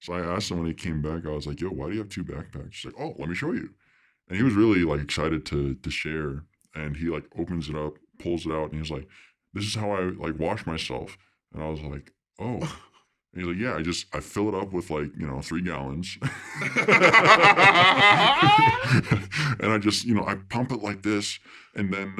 so I asked him when he came back, I was like, yo, why do you have 2 backpacks? He's like, oh, let me show you. And he was really like excited to share. And he like opens it up, pulls it out, and he's like, this is how I like wash myself. And I was like, oh. And he's like, yeah, I fill it up with like, 3 gallons. And I just, I pump it like this. And then,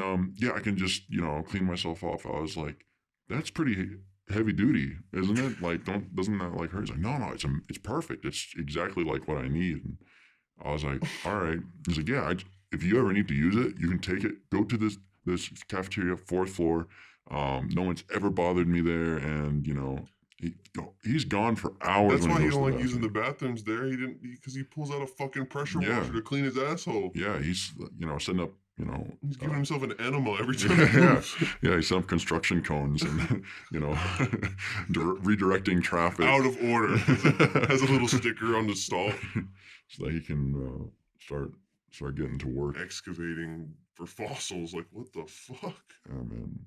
I can just, clean myself off. I was like, that's pretty heavy duty, isn't it? Like, doesn't that like hurt? He's like, no, it's perfect. It's exactly like what I need. And I was like, all right. He's like, yeah, if you ever need to use it, you can take it, go to this cafeteria, 4th floor. No one's ever bothered me there. And, he's gone for hours. That's why he don't like using the bathrooms there. He didn't, because he pulls out a fucking pressure washer to clean his asshole. Yeah, he's setting up. He's giving himself an enema every time he moves. Yeah, he set up construction cones and redirecting traffic out of order. Has a little sticker on the stall so that he can start getting to work excavating for fossils. Like, what the fuck? Yeah, man.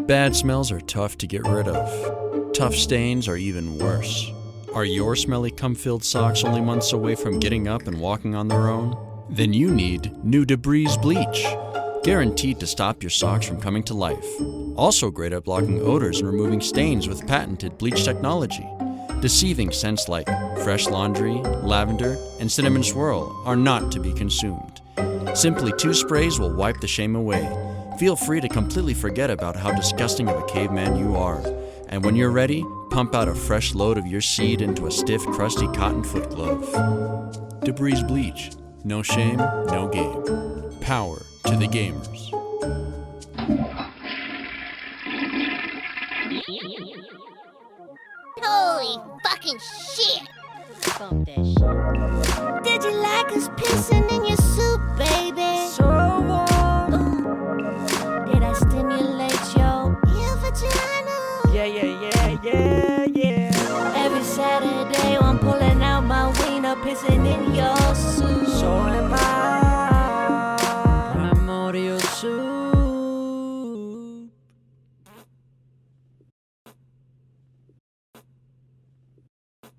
Bad smells are tough to get rid of. Tough stains are even worse. Are your smelly cum-filled socks only months away from getting up and walking on their own? Then you need new Dabreeze Bleach. Guaranteed to stop your socks from coming to life. Also great at blocking odors and removing stains with patented bleach technology. Deceiving scents like fresh laundry, lavender, and cinnamon swirl are not to be consumed. Simply 2 sprays will wipe the shame away. Feel free to completely forget about how disgusting of a caveman you are. And when you're ready, pump out a fresh load of your seed into a stiff, crusty cotton foot glove. Dabreeze Bleach. No shame, no game. Power to the gamers. Holy fucking shit! Bump that shit. Did you like us pissing in your soup, baby? So warm. Did I stimulate your vagina? Yeah. Every Saturday I'm pulling out my wiener, pissing in your soup.